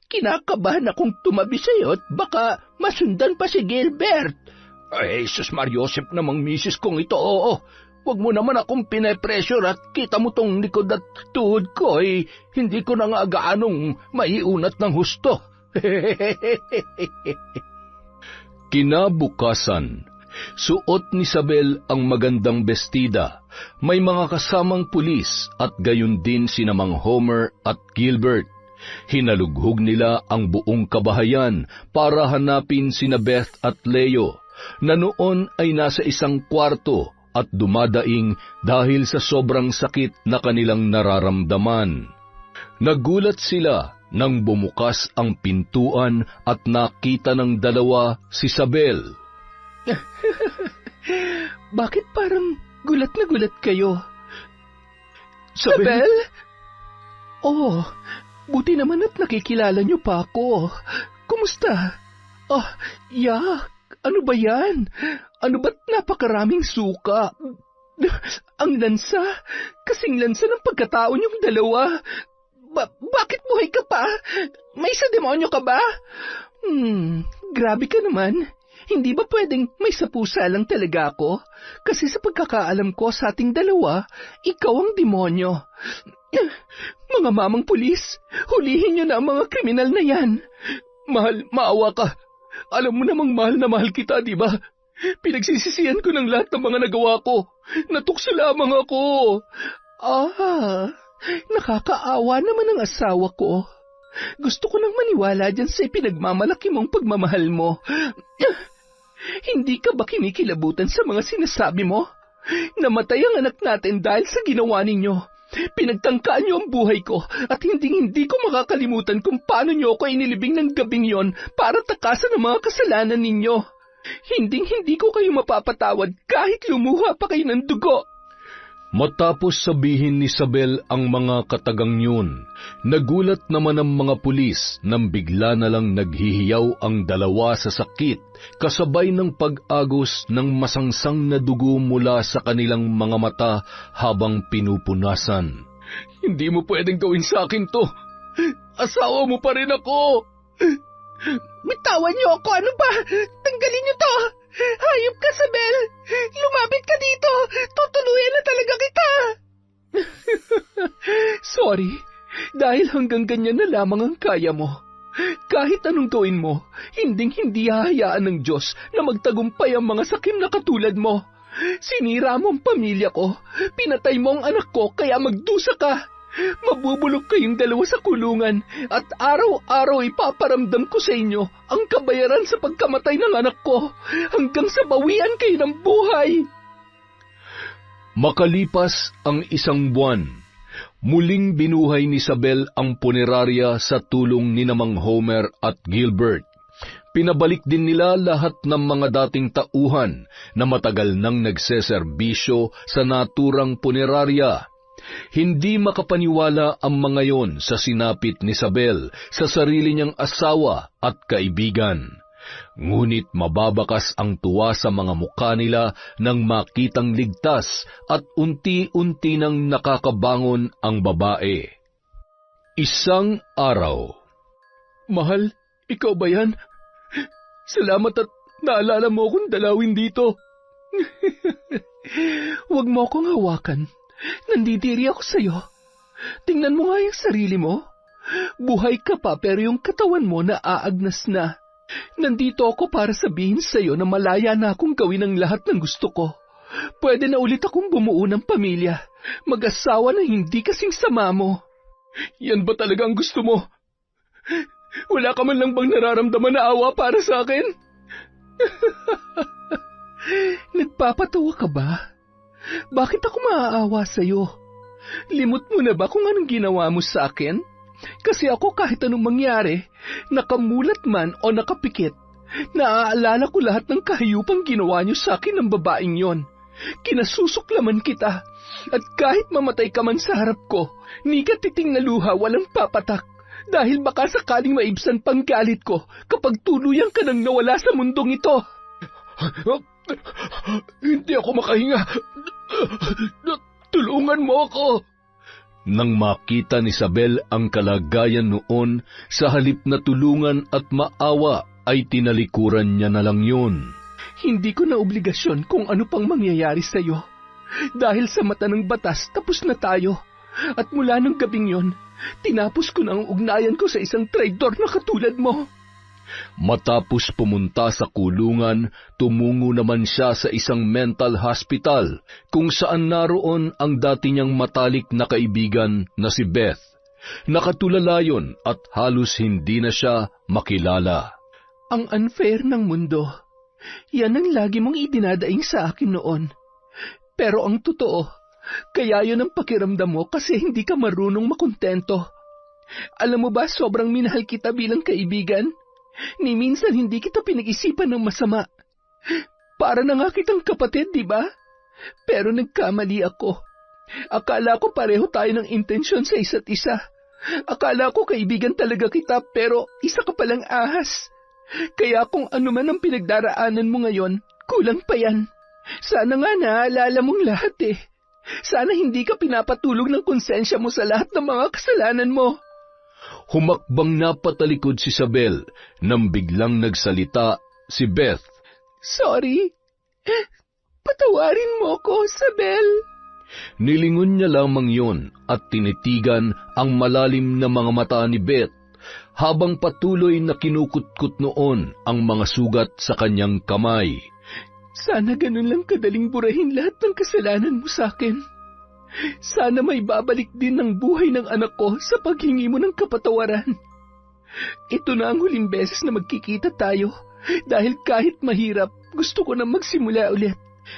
kinakabahan akong tumabi sa'yo at baka masundan pa si Gilbert. Sus Mariosep namang misis kong ito, oo. Huwag mo naman akong pine-pressure at kita mo tong likod at tuhod ko, hindi ko na nga gaanong maiunat ng husto. Kinabukasan, suot ni Isabel ang magandang bestida. May mga kasamang pulis at gayon din sina Mang Homer at Gilbert. Hinalughog nila ang buong kabahayan para hanapin sina Beth at Leo, na noon ay nasa isang kwarto at dumadaing dahil sa sobrang sakit na kanilang nararamdaman. Nagulat sila nang bumukas ang pintuan at nakita ng dalawa si Isabel. Bakit parang gulat na gulat kayo? Isabel? Oh, buti naman at nakikilala niyo pa ako. Kumusta? Ano ba yan? Ano ba't napakaraming suka? Ang lansa? Kasing lansa ng pagkatao niyong dalawa. Bakit buhay ka pa? May sa demonyo ka ba? Grabe ka naman. Hindi ba pwedeng may sapusa lang talaga ako? Kasi sa pagkakaalam ko sa ating dalawa, ikaw ang demonyo. Mga mamang pulis, hulihin niyo na ang mga kriminal na yan. Mahal, maawa ka. Alam mo namang mahal na mahal kita, di ba? Pinagsisisihan ko ng lahat ng mga nagawa ko. Natukso lamang ako. Nakakaawa naman ang asawa ko. Gusto ko nang maniwala dyan sa ipinagmamalaki mong pagmamahal mo. Hindi ka ba kinikilabutan sa mga sinasabi mo? Namatay ang anak natin dahil sa ginawa ninyo. Pinagtangkaan niyo ang buhay ko at hindi ko makakalimutan kung paano niyo ako inilibing ng gabing yon para takasan ang mga kasalanan ninyo. Hindi ko kayo mapapatawad kahit lumuha pa kayo ng dugo. Matapos sabihin ni Isabel ang mga katagang yun, nagulat naman ang mga pulis nang bigla na lang naghihiyaw ang dalawa sa sakit, kasabay ng pag-agos ng masangsang na dugo mula sa kanilang mga mata habang pinupunasan. Hindi mo pwedeng gawin sa akin to. Asawa mo pa rin ako. Bitawan niyo ako, ano ba? Tanggalin niyo to. Hayop ka, Isabel! Lumapit ka dito! Tutuluyan na talaga kita! Sorry, dahil hanggang ganyan na lamang ang kaya mo. Kahit anong gawin mo, hindi hahayaan ng Diyos na magtagumpay ang mga sakim na katulad mo. Sinira mo ang pamilya ko, pinatay mo ang anak ko, kaya magdusa ka. Mabubulok kayong dalawa sa kulungan at araw-araw ipaparamdam ko sa inyo ang kabayaran sa pagkamatay ng anak ko hanggang sa bawian kayo ng buhay. Makalipas ang 1 buwan, muling binuhay ni Isabel ang punerarya sa tulong ni Namang Homer at Gilbert. Pinabalik din nila lahat ng mga dating tauhan na matagal nang nagseserbisyo sa naturang punerarya. Hindi makapaniwala ang mga yon sa sinapit ni Isabel sa sarili niyang asawa at kaibigan. Ngunit mababakas ang tuwa sa mga mukha nila nang makitang ligtas at unti-unti nang nakakabangon ang babae. Isang araw. Mahal, ikaw ba yan? Salamat at naalala mo akong dalawin dito. Huwag mo akong hawakan. Nandidiri ako sa'yo. Tingnan mo nga yung sarili mo. Buhay ka pa pero yung katawan mo naaagnas na. Nandito ako para sabihin sa'yo na malaya na akong gawin ang lahat ng gusto ko. Pwede na ulit akong bumuo ng pamilya. Mag-asawa na hindi kasing sama mo. Yan ba talaga ang gusto mo? Wala ka man lang bang nararamdaman na awa para sa akin? Nagpapatawa ka ba? Bakit ako maaawa sa'yo? Limot mo na ba kung anong ginawa mo sa akin? Kasi ako kahit anong mangyari, nakamulat man o nakapikit, naaalala ko lahat ng kahiyupang ginawa niyo sa akin ng babaeng yon. Kinasusuklaman kita, at kahit mamatay ka man sa harap ko, ni ka titing na luha walang papatak, dahil baka sakaling maibsan pang galit ko kapag tuluyan ka nang nawala sa mundong ito. Hindi ako makahinga. Tulungan mo ako. Nang makita ni Isabel ang kalagayan noon, sa halip na tulungan at maawa, ay tinalikuran niya na lang yun. Hindi ko na obligasyon kung ano pang mangyayari sa'yo. Dahil sa mata ng batas, tapos na tayo. At mula ng gabing yon, tinapos ko na ang ugnayan ko sa isang traidor na katulad mo. Matapos pumunta sa kulungan, tumungo naman siya sa isang mental hospital kung saan naroon ang dati niyang matalik na kaibigan na si Beth. Nakatulala yon at halos hindi na siya makilala. Ang unfair ng mundo. Yan ang lagi mong idinadaing sa akin noon. Pero ang totoo, kaya yun ang pakiramdam mo kasi hindi ka marunong makontento. Alam mo ba, sobrang minahal kita bilang kaibigan. Ni minsan hindi kita pinag-isipan ng masama. Para na nga kitang kapatid, di ba? Pero nagkamali ako. Akala ko pareho tayo ng intensyon sa isa't isa. Akala ko kaibigan talaga kita pero isa ka palang ahas. Kaya kung ano man ang pinagdaraanan mo ngayon, kulang pa yan. Sana nga naalala mong lahat eh. Sana hindi ka pinapatulog ng konsensya mo sa lahat ng mga kasalanan mo. Humakbang na patalikod si Isabel nang biglang nagsalita si Beth. Sorry. Patawarin mo ko, Isabel. Nilingon niya lamang yon at tinitigan ang malalim na mga mata ni Beth habang patuloy na kinukutkot noon ang mga sugat sa kanyang kamay. Sana ganun lang kadaling burahin lahat ng kasalanan mo sa akin. Sana may babalik din ng buhay ng anak ko sa paghingi mo ng kapatawaran. Ito na ang huling beses na magkikita tayo dahil kahit mahirap, gusto ko na magsimula ulit.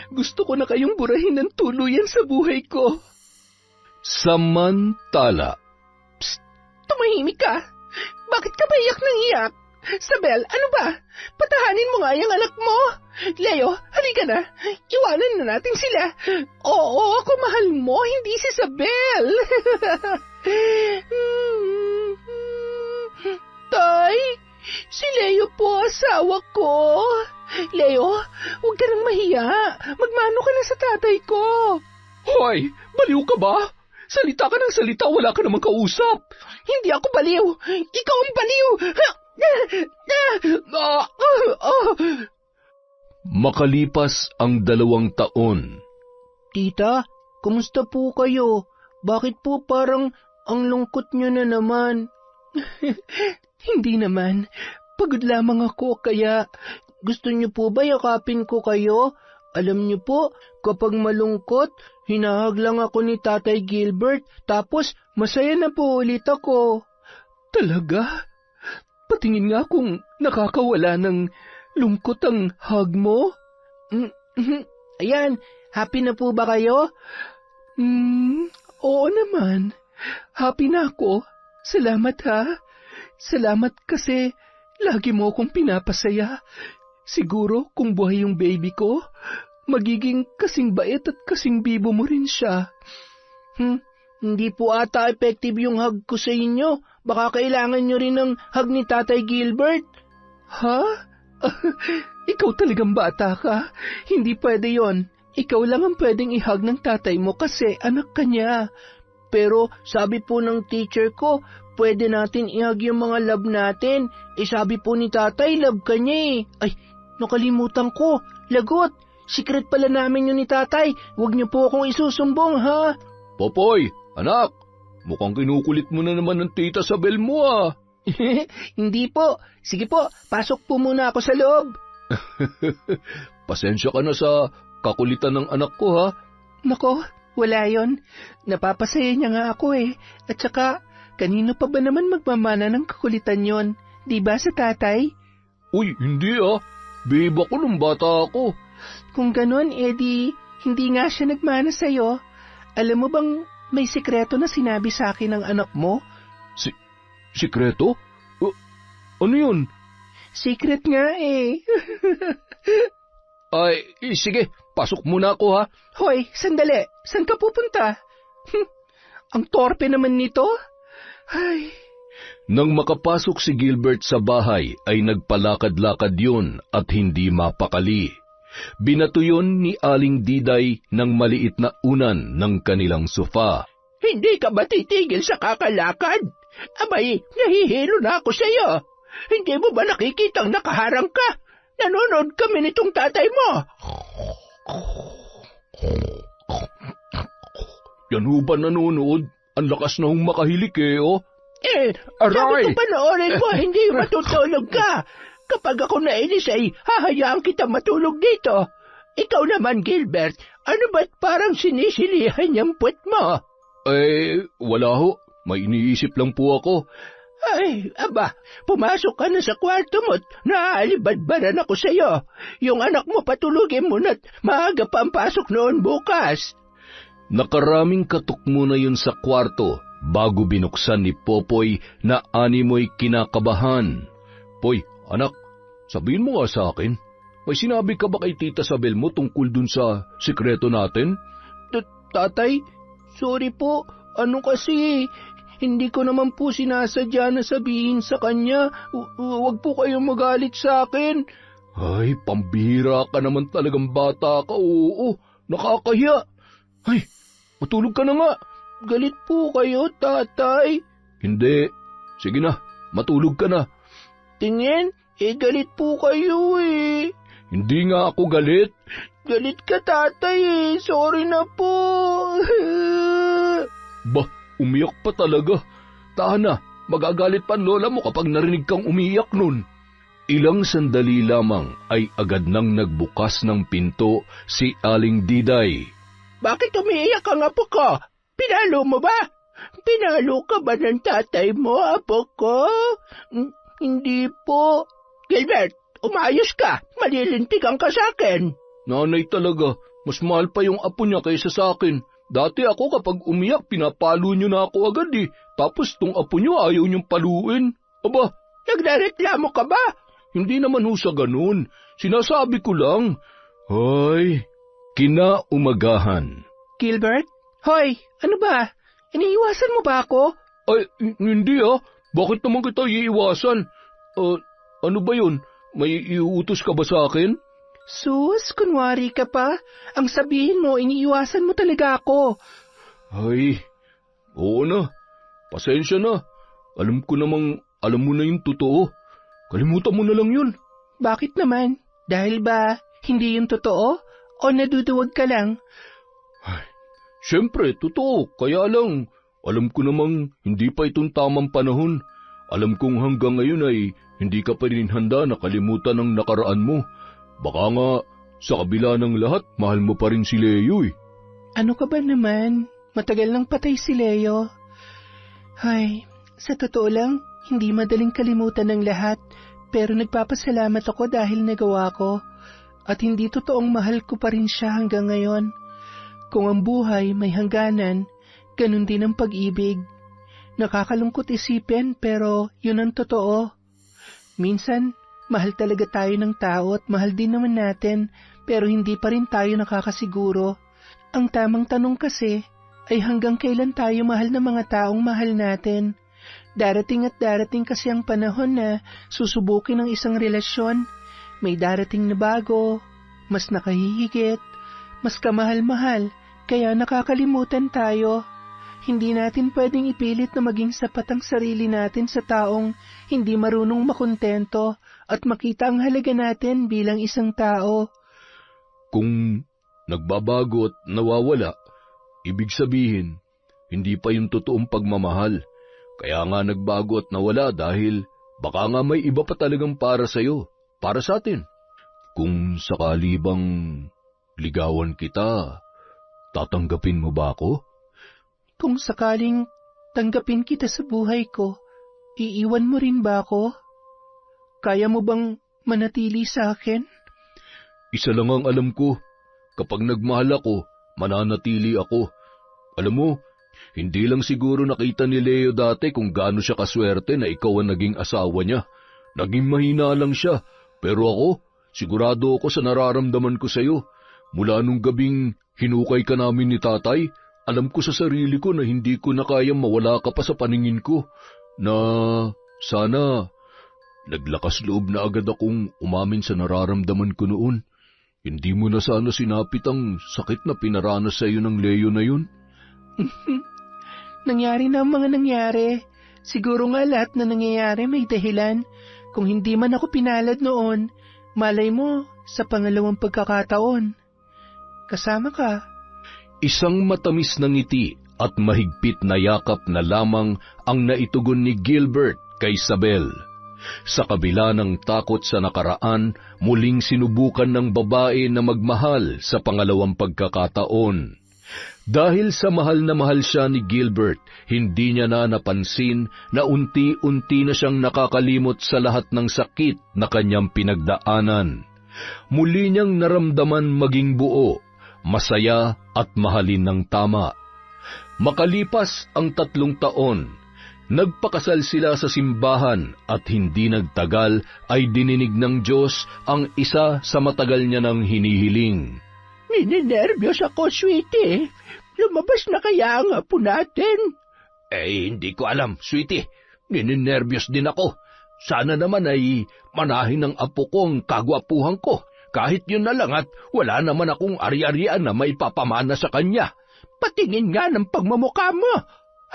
Gusto ko na kayong burahin ng tuluyan sa buhay ko. Samantala. Psst! Tumahimik ka! Bakit ka ba iyak ng iyak? Isabel, ano ba? Patahanin mo nga yung anak mo. Leo, halika na. Iwanan na natin sila. Oo, ako mahal mo, hindi si Isabel. Tay, si Leo po asawa ko. Leo, huwag ka nang mahiya. Magmano ka na sa tatay ko. Hoy, baliw ka ba? Salita ka ng salita, wala ka namang kausap. Hindi ako baliw. Ikaw ang baliw. Makalipas ang 2 taon. Tita, kumusta po kayo? Bakit po parang ang lungkot nyo na naman? Hindi naman. Pagod lamang ako kaya... Gusto niyo po ba yakapin ko kayo? Alam niyo po, kapag malungkot, hinahag lang ako ni Tatay Gilbert, tapos masaya na po ulit ako. Talaga? Patingin nga kung nakakawala ng lungkot ang hug mo. Ayan, happy na po ba kayo? Oo naman. Happy na ako. Salamat ha. Salamat kasi lagi mo akong pinapasaya. Siguro kung buhay yung baby ko, magiging kasing bait at kasing bibo mo rin siya. Hindi po ata effective yung hug ko sa inyo. Baka kailangan nyo rin ng hug ni Tatay Gilbert. Ha? Ikaw talagang bata ka. Hindi pwede yon. Ikaw lang ang pwedeng i-hug ng tatay mo kasi anak ka niya. Pero sabi po ng teacher ko, pwede natin i-hug yung mga love natin. Sabi po ni Tatay, love ka niya eh. Ay, nakalimutan ko. Lagot, secret pala namin yun ni Tatay. Huwag niyo po akong isusumbong, ha? Popoy, anak, mukhang kinukulit mo na naman ng tita Isabel mo ah. Hindi po. Sige po, pasok po muna ako sa loob. Pasensya ka na sa kakulitan ng anak ko ha. Nako, wala yon. Napapasaya niya nga ako eh. At saka, kanino pa ba naman magmamana ng kakulitan yon? Di ba sa tatay? Uy, hindi ah. Babe ako nung bata ako. Kung ganon, Eddie, hindi nga siya nagmana sa'yo. Alam mo bang may sikreto na sinabi sa akin ng anak mo? Sikreto? Ano yun? Secret nga eh. Ay, sige, pasok muna ako ha. Hoy, sandali. Saan ka pupunta? Ang torpe naman nito. Ay... Nang makapasok si Gilbert sa bahay ay nagpalakad-lakad yun at hindi mapakali. Binato yun ni Aling Diday ng maliit na unan ng kanilang sofa. Hindi ka ba titigil sa kakalakad? Abay, nahihilo na ako sa'yo. Hindi mo ba nakikitang nakaharang ka? Nanonood kami nitong tatay mo. Yan ho ba nanonood? Ang lakas na hong makahilik eh, oh. Sabi ko panoorin mo, hindi matutulog ka. Kapag ako nainis ay hahayaan kita matulog dito. Ikaw naman, Gilbert, ano ba't parang sinisilihan yung puwet mo? Wala ho. May iniisip lang po ako. Ay, aba, pumasok ka na sa kwarto mo't naaalibadbaran ako sa'yo. Yung anak mo patulugin mo na't maaga pa ang pasok noon bukas. Nakaraming katok muna yun sa kwarto bago binuksan ni Popoy na animoy kinakabahan. Poy, anak, sabihin mo nga sa akin, may sinabi ka ba kay Tita Sabel mo tungkol dun sa sikreto natin? Tatay, sorry po, kasi... Hindi ko naman po sinasadya na sabihin sa kanya. Huwag po kayong magalit sa akin. Ay, pambihira ka naman talagang bata ka, oo. Nakakahiya. Ay, matulog ka na nga. Galit po kayo, tatay. Hindi. Sige na, matulog ka na. Tingin, galit po kayo eh. Hindi nga ako galit. Galit ka, tatay eh. Sorry na po. Bah, umiyak pa talaga. Tahan na, magagalit pa ang lola mo kapag narinig kang umiyak nun. Ilang sandali lamang ay agad nang nagbukas ng pinto si Aling Diday. Bakit umiiyak ang apo ko? Pinalo mo ba? Pinalo ka ba ng tatay mo, apo ko? Hindi po. Gilbert, umayos ka. Malilintigan ka sa akin. Nanay talaga, mas mahal pa yung apo niya kaysa sa akin. Dati ako kapag umiyak, pinapalo niyo na ako agad eh. Tapos tong apo niyo ayaw niyong paluin. Aba, nagrereklamo ka ba? Hindi naman ho sa ganun. Sinasabi ko lang. Ay, kinaumagahan. Gilbert? Hoy, ano ba? Iniiwasan mo ba ako? Ay, hindi ah. Bakit naman kita iiwasan? Ano ba yun? May iuutos ka ba sa akin? Sus, kunwari ka pa. Ang sabihin mo, iniiwasan mo talaga ako. Ay, oo na. Pasensya na. Alam mo na yung totoo. Kalimutan mo na lang yun. Bakit naman? Dahil ba hindi yung totoo? O naduduwag ka lang? Ay, syempre, totoo. Kaya lang, alam ko namang hindi pa itong tamang panahon. Alam kong hanggang ngayon ay hindi ka pa rin handa na kalimutan ang nakaraan mo. Baka nga, sa kabila ng lahat, mahal mo pa rin si Leo eh. Ano ka ba naman? Matagal nang patay si Leo. Ay, sa totoo lang, hindi madaling kalimutan ng lahat, pero nagpapasalamat ako dahil nagawa ko. At hindi totoong mahal ko pa rin siya hanggang ngayon. Kung ang buhay may hangganan, ganun din ang pag-ibig. Nakakalungkot isipin pero yun ang totoo. Minsan, mahal talaga tayo ng tao at mahal din naman natin, pero hindi pa rin tayo nakakasiguro. Ang tamang tanong kasi ay hanggang kailan tayo mahal ng mga taong mahal natin. Darating at darating kasi ang panahon na susubukin ang isang relasyon. May darating na bago, mas nakahihigit, mas kamahal-mahal, kaya nakakalimutan tayo. Hindi natin pwedeng ipilit na maging sapat ang sarili natin sa taong hindi marunong makontento at makita ang halaga natin bilang isang tao. Kung nagbabago at nawawala, ibig sabihin, hindi pa yung totoong pagmamahal. Kaya nga nagbago at nawala dahil baka nga may iba pa talagang para sa'yo, para sa atin. Kung sakali bang ligawan kita, tatanggapin mo ba ako? Kung sakaling tanggapin kita sa buhay ko, iiwan mo rin ba ako? Kaya mo bang manatili sa akin? Isa lang ang alam ko, kapag nagmahal ako, mananatili ako. Alam mo, hindi lang siguro nakita ni Leo dati kung gaano siya kaswerte na ikaw ang naging asawa niya. Naging mahina lang siya, pero ako, sigurado ako sa nararamdaman ko sa'yo. Mula nung gabing hinukay ka namin ni tatay, alam ko sa sarili ko na hindi ko na kayang mawala ka pa sa paningin ko, na sana naglakas loob na agad akong umamin sa nararamdaman ko noon. Hindi mo na sana sinapit ang sakit na pinaranas sa iyo ng Leo na yun. Nangyari na ang mga nangyari. Siguro nga lahat na nangyayari may dahilan. Kung hindi man ako pinalad noon, malay mo sa pangalawang pagkakataon. Kasama ka. Isang matamis na ngiti at mahigpit na yakap na lamang ang naitugon ni Gilbert kay Isabel. Sa kabila ng takot sa nakaraan, muling sinubukan ng babae na magmahal sa pangalawang pagkakataon. Dahil sa mahal siya ni Gilbert, hindi niya na napansin na unti-unti na siyang nakakalimot sa lahat ng sakit na kanyang pinagdaanan. Muli niyang naramdaman maging buo, masaya at mahalin ng tama. Makalipas ang 3 taon, nagpakasal sila sa simbahan at hindi nagtagal ay dininig ng Diyos ang isa sa matagal niya ng hinihiling. Ninenervyos ako, sweetie. Lumabas na kaya ang apo natin? Hindi ko alam, sweetie. Nininervyos din ako. Sana naman ay manahin ng apo ko ang kagwapuhan ko. Kahit yun na lang at wala naman akong ari-arian na may papamana sa kanya. Patingin nga ng pagmamukha mo.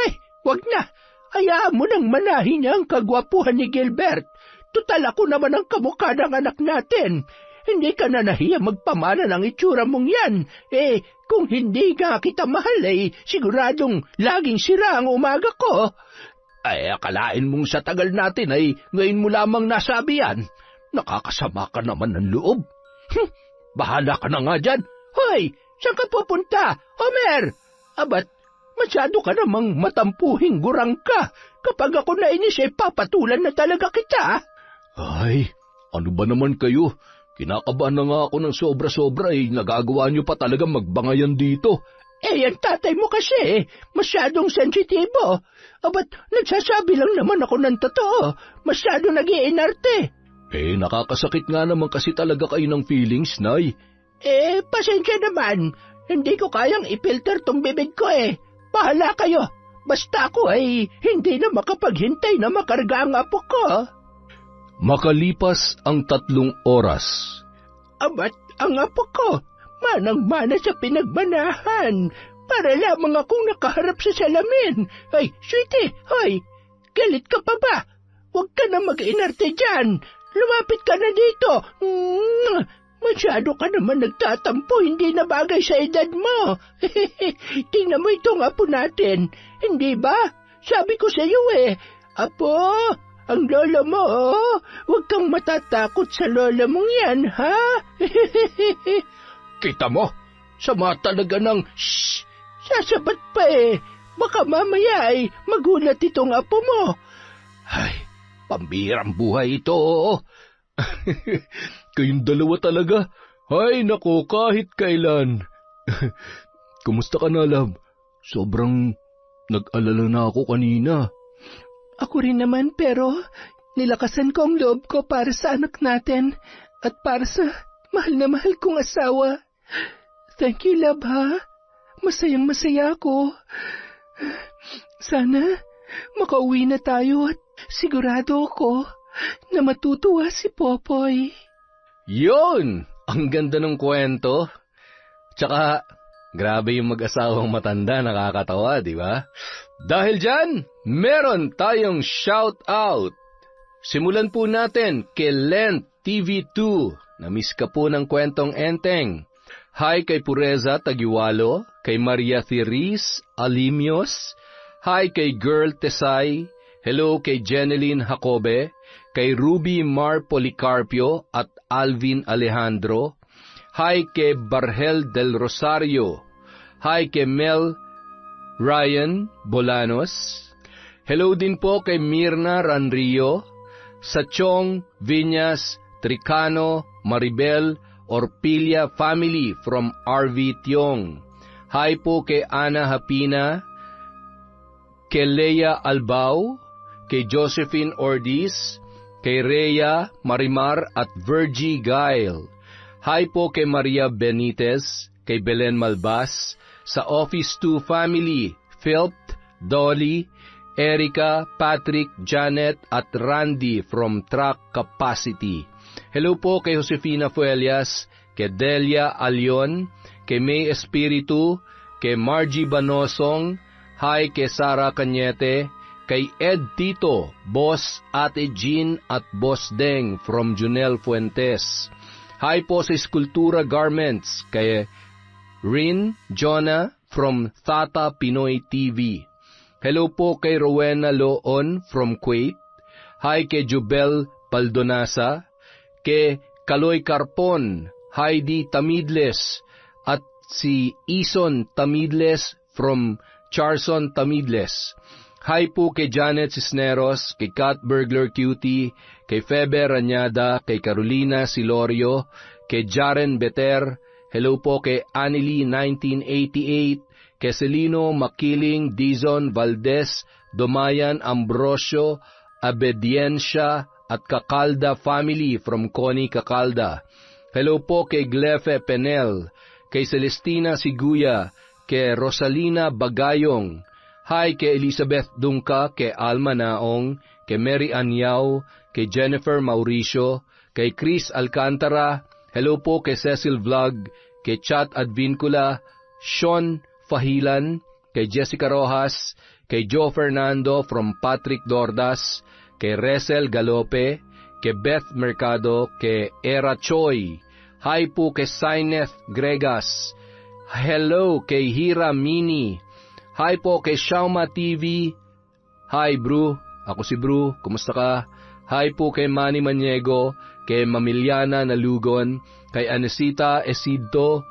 Ay, wag na. Hayaan mo nang manahin niya ang kagwapuhan ni Gilbert. Tutal ako naman ang kamukha ng anak natin. Hindi ka na nahiya magpamana ng itsura mong yan. Kung hindi nga kita mahal, siguradong laging sira ang umaga ko. Akalain mong sa tagal natin ay ngayon mo lamang nasabi yan. Nakakasama ka naman ng loob. Bahala ka na nga dyan. Hoy, saan ka pupunta, Homer? Abat, masyado ka namang matampuhing gurang ka. Kapag ako nainis, papatulan na talaga kita. Ay, ano ba naman kayo? Kinakabahan na nga ako ng sobra-sobra nagagawa niyo pa talaga magbangayan dito. Ang tatay mo kasi, masyadong sensitibo. Ba't nagsasabi lang naman ako ng totoo? Masyadong nag-iinarte. Nakakasakit nga naman kasi talaga kayo ng feelings, Nay. Pasensya naman. Hindi ko kayang ipilter tong bibig ko Bahala kayo. Basta ako hindi na makapaghintay na makarga ang apo ko. Makalipas ang 3 oras. Abat, ang apo ko, manang-mana sa pinagmanahan. Para lamang akong nakaharap sa salamin. Ay, sweetie, hoy, galit ka pa ba? Huwag ka na mag-inarte dyan. Lumapit ka na dito. Masyado ka naman nagtatampo, hindi na bagay sa edad mo. Tingnan mo itong apo natin. Hindi ba? Sabi ko sa iyo Apo, ang lola mo, huwag kang matatakot sa lola mong yan, ha? Kita mo, sama talaga ng shhh. Sasabat pa Baka mamaya magulat itong apo mo. Ay, pambirang buhay ito. Kayong dalawa talaga. Ay, nako, kahit kailan. Kumusta ka na, love? Sobrang nag-alala na ako kanina. Ako rin naman, pero nilakasan ko ang loob ko para sa anak natin at para sa mahal na mahal kong asawa. Thank you, love, ha? Masayang-masaya ako. Sana makauwi na tayo at sigurado ako na matutuwa si Popoy. Yun! Ang ganda ng kwento. Tsaka, grabe yung mag-asawang matanda, nakakatawa, di ba? Dahil dyan, meron tayong shout-out. Simulan po natin kay Lent TV2. Na-miss ka po ng kwentong enteng. Hi kay Pureza Tagiwalo, kay Maria Thiris Alimios. Hi kay Girl Tesay. Hello kay Jeneline Jacobe, kay Ruby Mar Policarpio at Alvin Alejandro. Hi kay Barhel del Rosario. Hi kay Mel Ryan Bolanos. Hello din po kay Mirna Ranrio, Sachong Viñas Tricano Maribel Orpilia family from RV Tiong. Hi po kay Ana Hapina, kay Leia Albao, kay Josephine Ordiz, kay Rhea Marimar at Virgie Gail. Hi po kay Maria Benitez, kay Belen Malbas, sa Office 2 family, Philp, Dolly, Erica, Patrick, Janet at Randy from Track Capacity. Hello po kay Josefina Fuelias, kay Delia Alion, kay May Espiritu, kay Margie Banosong. Hi kay Sara Cañete, kay Ed Tito, Boss Ate Jean at Boss Deng from Junel Fuentes. Hi po sa Eskultura Garments, kay Rin Jonah from Tata Pinoy TV. Hello po kay Rowena Loon from Kuwait. Hi kay Jubel Paldonasa, kay Kaloy Carpon, Heidi Tamidles, at si Ison Tamidles from Charson Tamidles. Hi po kay Janet Cisneros, kay Kat Burglar Cutie, kay Febe Ranyada, kay Carolina Silorio, kay Jaren Beter. Hello po kay Anily 1988, kay Celino Makiling, Dizon Valdez, Domayan Ambrosio, Abediencia at Kakalda family from Connie Kakalda. Hello po kay Glefe Penel, kay Celestina Siguya, kay Rosalina Bagayong. Hi kay Elizabeth Dungka, kay Alma Naong, kay Mary Anyao, kay Jennifer Mauricio, kay Chris Alcantara. Hello po kay Cecil Vlog, kay Chat Advincula, Sean Fahilan, kay Jessica Rojas, kay Joe Fernando from Patrick Dordas, kay Resel Galope, kay Beth Mercado, kay Era Choi. Hi po kay Sineth Gregas. Hello kay Hira Mini. Hi po kay Shauma TV. Hi Bru, ako si Bru, kumusta ka? Hi po kay Manny Maniego, kay Mamiliana Nalugon, kay Anesita Esidto,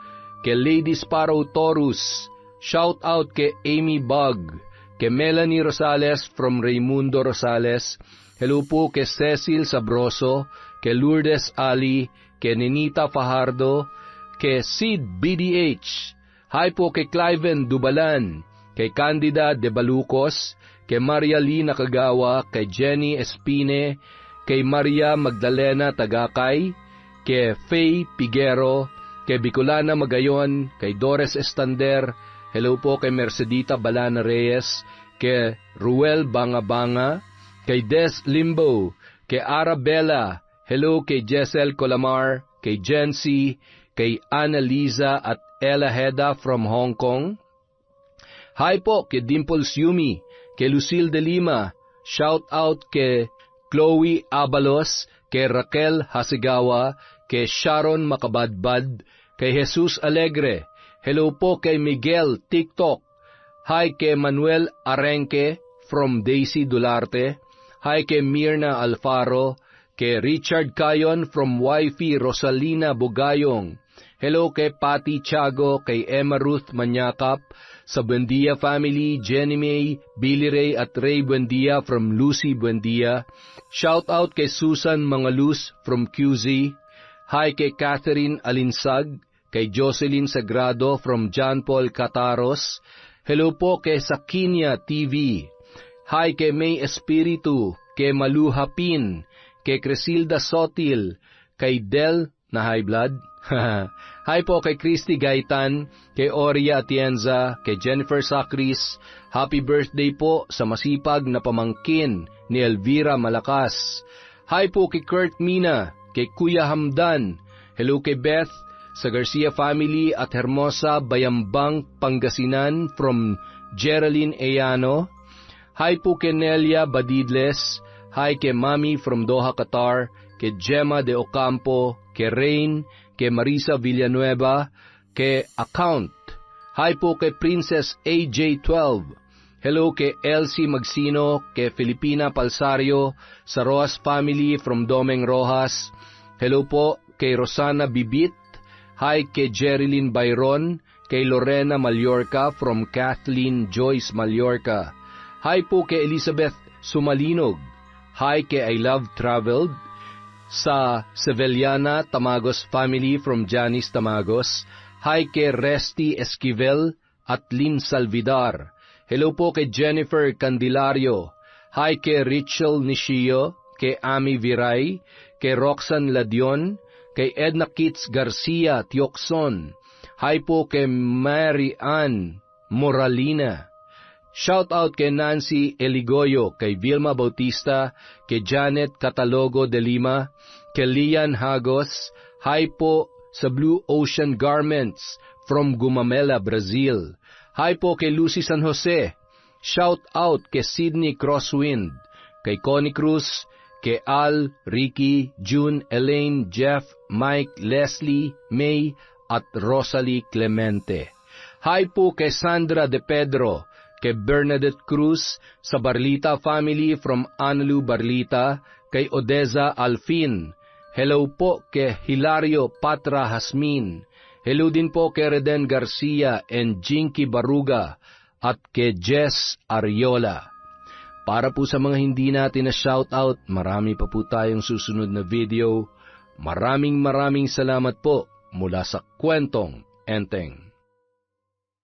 kay Lady Sparrow Taurus. Shout out kay Amy Bug, kay Melanie Rosales from Raimundo Rosales. Hello po kay Cecil Sabroso, kay Lourdes Ali, kay Ninita Fajardo, kay Sid BDH. Hi po kay Cliven Dubalan, kay Candida De Balucos, kay Maria Lee Nakagawa, kay Jenny Espine, kay Maria Magdalena Tagakay, kay Faye Piguero, kay Bicolana Magayon, kay Doris Estander. Hello po kay Mercedita Balana Reyes, kay Ruel Bangabanga, kay Des Limbo, kay Arabella. Hello kay Jessel Colamar, kay Jency, kay Annalisa at Ella Heda from Hong Kong. Hi po kay Dimples Yumi, kay Lucille de Lima. Shout out kay Chloe Abalos, kay Raquel Hasigawa, kay Sharon Makabadbad, kay Jesus Alegre. Hello po kay Miguel TikTok. Hi kay Manuel Arenque from Daisy Dularte. Hi kay Mirna Alfaro, kay Richard Cayon from Wifey Rosalina Bugayong. Hello kay Patty Tiago, kay Emma Ruth Manyakap, sa Buendia family, Jenny May, Billy Ray at Ray Buendia from Lucy Buendia. Shout out kay Susan Mangalus from QZ. Hi kay Catherine Alinsag, kay Jocelyn Sagrado from John Paul Cataros. Hello po kay Sakinia TV. Hi kay May Espiritu, kay Malu Hapin, kay Cresilda Sotil, kay Del na high blood. Hi po kay Christy Gaitan, kay Oria Atienza, kay Jennifer Sacris. Happy birthday po sa masipag na pamangkin ni Elvira Malakas. Hi po kay Kurt Mina, kay Kuya Hamdan. Hello kay Beth sa Garcia family at Hermosa, Bayambang, Pangasinan from Geraldine Eyano. Hi po kay Nelia Badidles. Hi kay Mami from Doha, Qatar, kay Gemma de Ocampo, kay Rain, kay Marisa Villanueva, kay Account. Hi po kay Princess AJ12. Hello kay Elsie Magsino, kay Filipina Palsario, sa Rojas family from Domeng Rojas. Hello po kay Rosana Bibit. Hi kay Jerilyn Byron, kay Lorena Mallorca from Kathleen Joyce Mallorca. Hi po kay Elizabeth Sumalinog. Hi kay I Love Traveled, sa Sevillana Tamagos family from Janice Tamagos. Hi kay Resty Esquivel at Lynn Salvidar. Hello po kay Jennifer Candelario. Hi kay Rachel Nishio, kay Ami Viray, kay Roxanne Ladion, kay Edna Kitts Garcia Tiokson. Hi po kay Mary Ann Moralina. Shout out kay Nancy Eligoyo, kay Vilma Bautista, kay Janet Catalogo de Lima, kay Lian Hagos. Hi po sa Blue Ocean Garments from Gumamela, Brazil. Hi po kay Lucy San Jose. Shout out kay Sydney Crosswind, kay Connie Cruz, kay Al, Ricky, June, Elaine, Jeff, Mike, Leslie, May, at Rosalie Clemente. Hi po kay Sandra De Pedro, kay Bernadette Cruz, sa Barlita family from Analu Barlita, kay Odeza Alfin. Hello po kay Hilario Patra Hasmin. Hello din po kay Reden Garcia and Jinky Baruga at kay Jess Ariola. Para po sa mga hindi natin na shoutout, marami pa po tayong susunod na video. Maraming salamat po mula sa Kwentong Enteng.